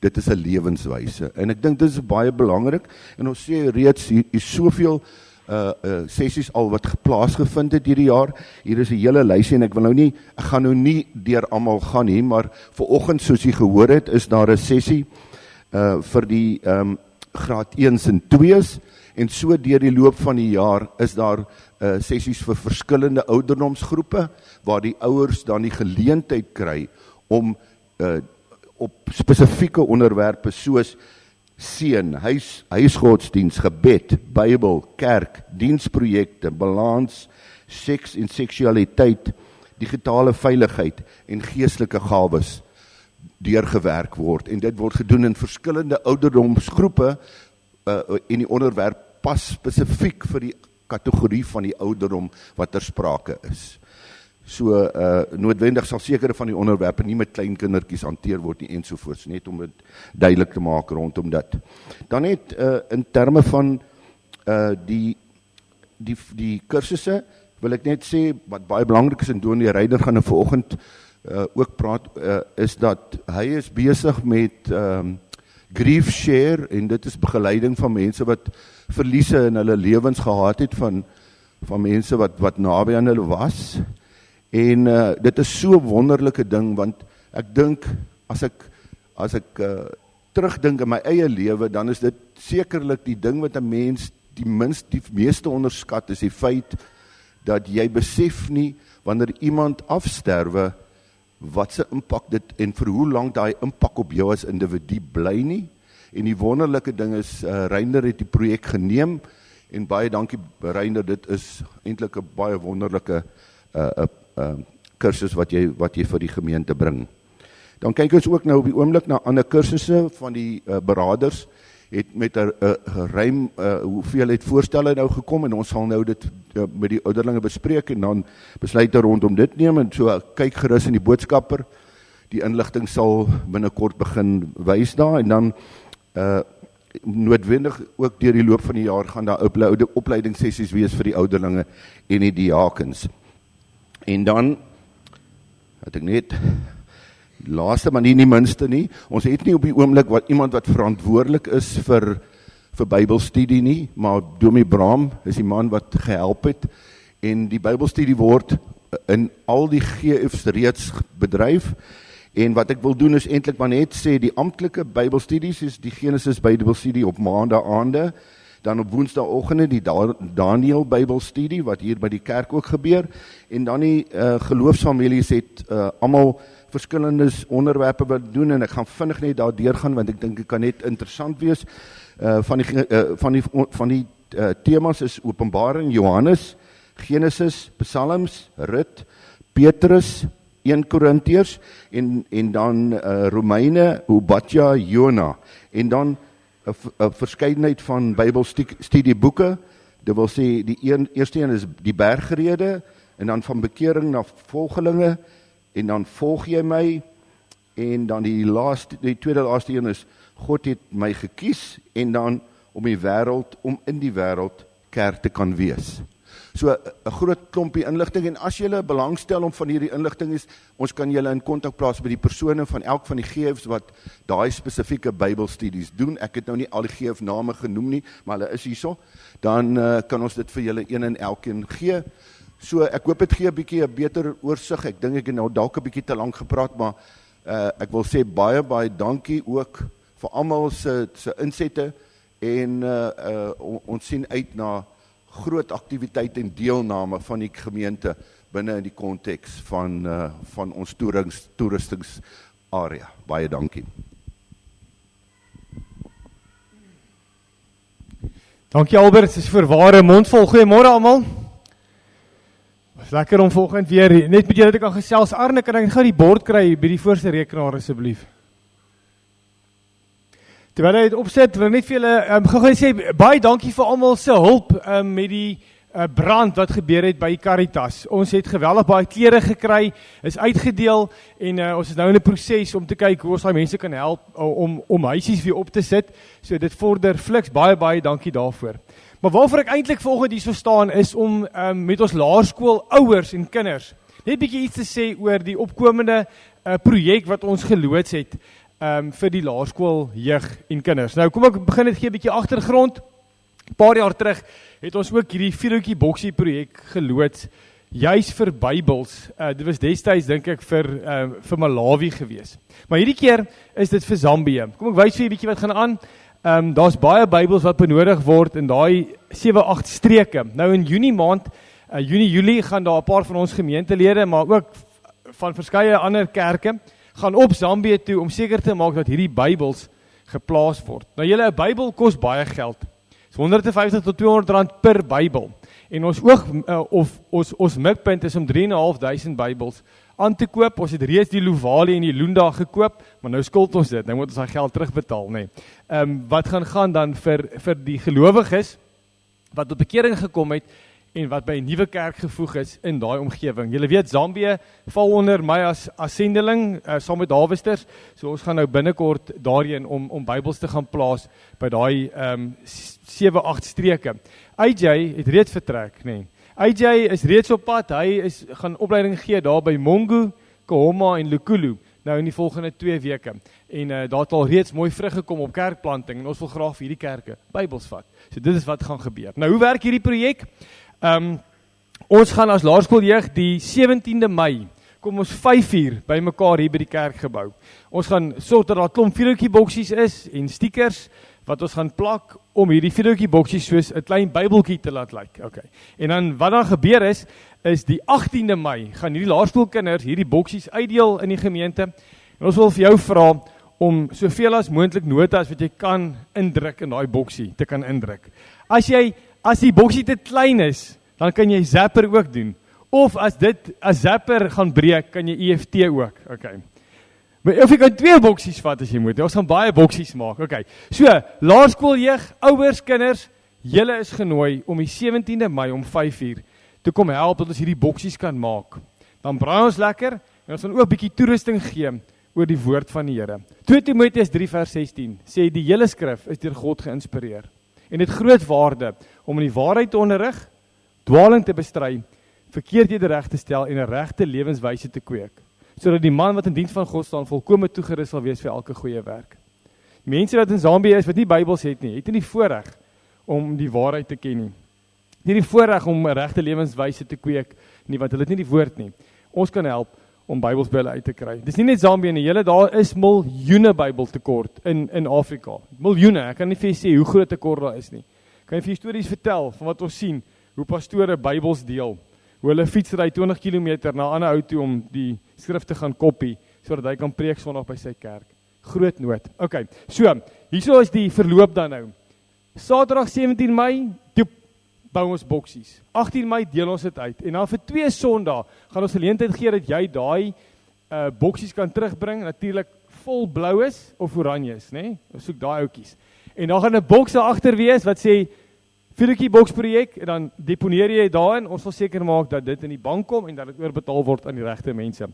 Dit is 'n lewenswyse. En ek dink dit is baie belangrik. En ons sê reeds hier is soveel sessies al wat plaasgevind het hierdie jaar. Hier is 'n hele lysie en ek gaan nou nie deur almal gaan nie, maar vanoggend soos jy gehoor het, is daar 'n sessie vir die graad 1s en 2s, en so deur die loop van die jaar is daar sessies vir verskillende ouderdomsgroepe, waar die ouers dan die geleentheid kry om op spesifieke onderwerpe soos seën, huisgodsdiens, gebed, Bybel, kerk, diensprojekte, balans, seks en seksualiteit, digitale veiligheid en geestelike gawes deurgewerk word, en dit word gedoen in verskillende ouderdomsgroepe, en die onderwerp pas spesifiek vir die kategorie van die ouderdom wat ter sprake is. So noodwendig sal sekere van die onderwerpe nie met klein kindertjies hanteer word nie, ensovoorts, net om dit duidelik te maak rondom dit. Dan net in terme van die kursusse, wil ek net sê, wat baie belangrik is, en Dominee Ryder gaan vanoggend ook praat, is dat hy is besig met grief share, en dit is begeleiding van mense wat verliese in hulle lewens gehad het van mense wat naby aan hulle was. En dit is so 'n wonderlike ding, want ek dink, as ek terugdink in my eie lewe, dan is dit sekerlik die ding wat 'n mens die meeste onderskat, is die feit dat jy besef nie, wanneer iemand afsterwe, wat se impak dit, en vir hoe lank daai impak op jou as individu bly nie. En die wonderlike ding is, Reinder het die projek geneem, en baie dankie Reinder, dit is eintlik 'n baie wonderlike kursus wat jy vir die gemeente bring. Dan kyk ons ook nou op die oomblik na ander kursusse van die beraders, het met 'n ruim hoeveelheid voorstelle nou gekom, en ons sal nou dit met die ouderlinge bespreek, en dan besluite rondom dit neem, en so kyk gerus in die boodskapper, die inligting sal binnekort begin wys daar, en dan noodwendig ook deur die loop van die jaar gaan daar opleidingssessies wees vir die ouderlinge en die diakens. En dan, het ek net, laaste maar nie minste nie, ons het nie op die oomblik iemand wat verantwoordelik is vir Bybelstudie nie, maar Dominee Braam is die man wat gehelp het, en die Bybelstudie word in al die GF's reeds bedryf, en wat ek wil doen is eintlik maar net sê, die amptelike Bybelstudies is die Genesis Bybelstudie op maandaande, dan op woensdagoggende die Daniel Bybelstudie, wat hier by die kerk ook gebeur, en dan die geloofsfamilies het almal verskillende onderwerpe wat doen, en ek gaan vinnig net daar deurgaan, want ek dink dit kan net interessant wees. Van die temas is Openbaring, Johannes, Genesis, Psalms, Rut, Petrus, 1 Korintiërs, en dan Romeine, Obadja, Jona, en dan 'n verskeidenheid van Bybelstudieboeke. Dit wil sê, die eerste een is die bergrede, en dan van bekering na volgelinge, en dan volg jy my, en dan die tweede laaste een is, God het my gekies, en dan om in die wêreld kerk te kan wees. So 'n groot klompie inligting, en as jy belangstel om van hierdie inligting is, ons kan julle in kontak plaas met die persone van elk van die GF's wat daai spesifieke Bybelstudies doen. Ek het nou nie al die GF name genoem nie, maar hulle is hierso. Dan kan ons dit vir julle een en elkeen gee. So ek hoop dit gee 'n bietjie 'n beter oorsig. Ek dink ek het nou dalk 'n bietjie te lank gepraat, maar ek wil sê baie dankie ook vir almal se insette, en ons sien uit na groot aktiwiteit en deelname van die gemeente binne in die konteks van ons toeristingsarea. Baie dankie. Dankie Albert, het is verware mondvol. Goeiemôre almal. Was lekker om volgend weer net met julle te kan gesels. Arne, kan ek gou die bord kry by die voorste rekenaar asseblief? Terwyl hy het opset, wil ek net vir julle gou sê, baie dankie vir almal se hulp met die brand wat gebeur het by Caritas. Ons het geweldig baie klere gekry, is uitgedeel, en ons is nou in 'n proses om te kyk hoe ons daai mense kan help om huisies weer op te sit. So dit vorder fliks, baie dankie daarvoor. Maar waarvoor ek eintlik vanoggend hier so staan is om met ons laerskool ouers en kinders net bietjie iets te sê oor die opkomende projek wat ons geloods het vir die laerskool jeug en kinders. Nou kom ek begin net gee 'n bietjie agtergrond. 'n Paar jaar terug het ons ook hierdie vierhoekie boksie projek geloods, juis vir Bybels. Dit was destyds dink ek vir Malawi gewees. Maar hierdie keer is dit vir Zambië. Kom ek wys vir 'n bietjie wat gaan aan. Daar's baie Bybels wat benodig word in daai 7-8 streke. Nou in Junie maand, Julie gaan daar 'n paar van ons gemeentelede, maar ook van verskeie ander kerke gaan op Zambië toe om seker te maak dat hierdie Bybels geplaas word. Nou julle, 'n Bybel kos baie geld. Dis 150 tot 200 rand per Bybel. En ons ons mikpunt is om 3.500 Bybels aan te koop. Ons het reeds die Luvali en die Lunda gekoop, maar nou skuld ons dit. Nou moet ons daai geld terugbetaal, nê. Wat gaan dan vir die gelowiges wat tot bekering gekom het en wat by 'n nuwe kerk gevoeg is in daai omgewing. Julle weet Zambië val onder my as sendeling saam met Dawesters. So ons gaan nou binnekort daarheen om Bybels te gaan plaas by daai 7-8 streke. AJ het reeds vertrek, nê. AJ is reeds op pad. Hy gaan opleiding gee daar by Mongu Kahoma en Lukulu nou in die volgende 2 weke. En daar het al reeds mooi vrug gekom op kerkplanting en ons wil graag vir hierdie kerke Bybels vat. So dit is wat gaan gebeur. Nou hoe werk hierdie projek? Ons gaan as laerskooljeug die 17de Mei kom ons 5 uur by mekaar hier by die kerkgebou. Ons gaan sorg dat daar klomp vuurhoutjieboksies is en stickers wat ons gaan plak om hierdie vuurhoutjieboksies soos 'n klein Bybeltjie te laat lyk. Okay. En dan wat dan gebeur is die 18de Mei gaan hierdie laerskoolkinders hierdie boksies uitdeel in die gemeente. En ons wil vir jou vra om soveel as moontlik notas wat jy kan indruk in daai boksie te kan indruk. As die boksie te klein is, dan kan jy zapper ook doen. Of as zapper gaan breek, kan jy EFT ook. Okay. Maar of jy kan 2 boksies vat as jy moet. Ons gaan baie boksies maak. Okay. So, laerskooljeug, ouers, kinders, julle is genooi om die 17de Mei om 5 uur te kom help dat ons hierdie boksies kan maak. Dan braai ons lekker en ons gaan ook 'n bietjie toerusting gee oor die woord van die Here. 2 Timoteus 3 vers 16 sê die hele skrif is deur God geïnspireer. En dit groot waarde om in die waarheid te onderrig, dwaling te bestry, verkeerdhede reg te stel en 'n regte lewenswyse te kweek, sodat die man wat in diens van God staan volkome toegerus sal wees vir elke goeie werk. Mense wat in Zambië is wat nie Bybels het nie die voorreg om die waarheid te ken nie. Nie die voorreg om 'n regte lewenswyse te kweek nie, want hulle het nie die woord nie. Ons kan help om Bybels by hulle uit te kry. Dis nie net Zambië nie, daar is miljoene Bybeltekort in Afrika. Miljoene, ek kan nie vir julle sê hoe groot tekort daar is nie. Kan jy vir stories vertel van wat ons sien, hoe pastore Bybels deel, hoe hulle fietsry 20 km na 'n ander ou toe om die skrif te gaan kopie, sodat hy kan preek Sondag by sy kerk. Groot nood. Okay, so, hierso is die verloop dan nou. Saterdag 17 Mei, bou ons boksies. 18 Mei deel ons dit uit. En dan vir 2 Sondae gaan ons geleentheid gee dat jy daai boksies kan terugbring, natuurlik vol blou is of oranje is, né? Ons soek daai outjies. En dan gaan 'n boks daar agter wees wat sê vuurtjie boksprojek en dan deponeer jy daarin. Ons wil seker maak dat dit in die bank kom en dat dit oorbetaal word aan die regte mense.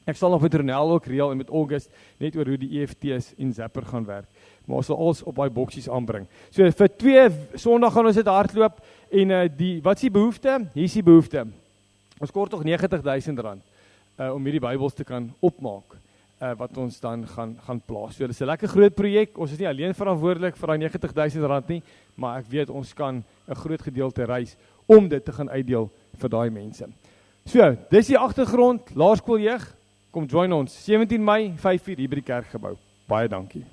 Ek sal nog met Ronel ook reël en met August net oor hoe die EFT's en Zapper gaan werk. Maar ons sal alles op daai boksies aanbring. So vir 2 Sondag gaan ons dit hardloop en wat is die behoefte? Hier is die behoefte. Ons kort nog R90,000 om hierdie Bybels te kan opmaak wat ons dan gaan plaas. So dit is 'n lekker groot projek. Ons is nie alleen verantwoordelik vir daai R90,000 nie, maar ek weet ons kan 'n groot gedeelte reis om dit te gaan uitdeel vir daai mense. So, dis die agtergrond, laerskooljeug, kom join ons 17 Mei 5 uur hier by die kerkgebou. Baie dankie.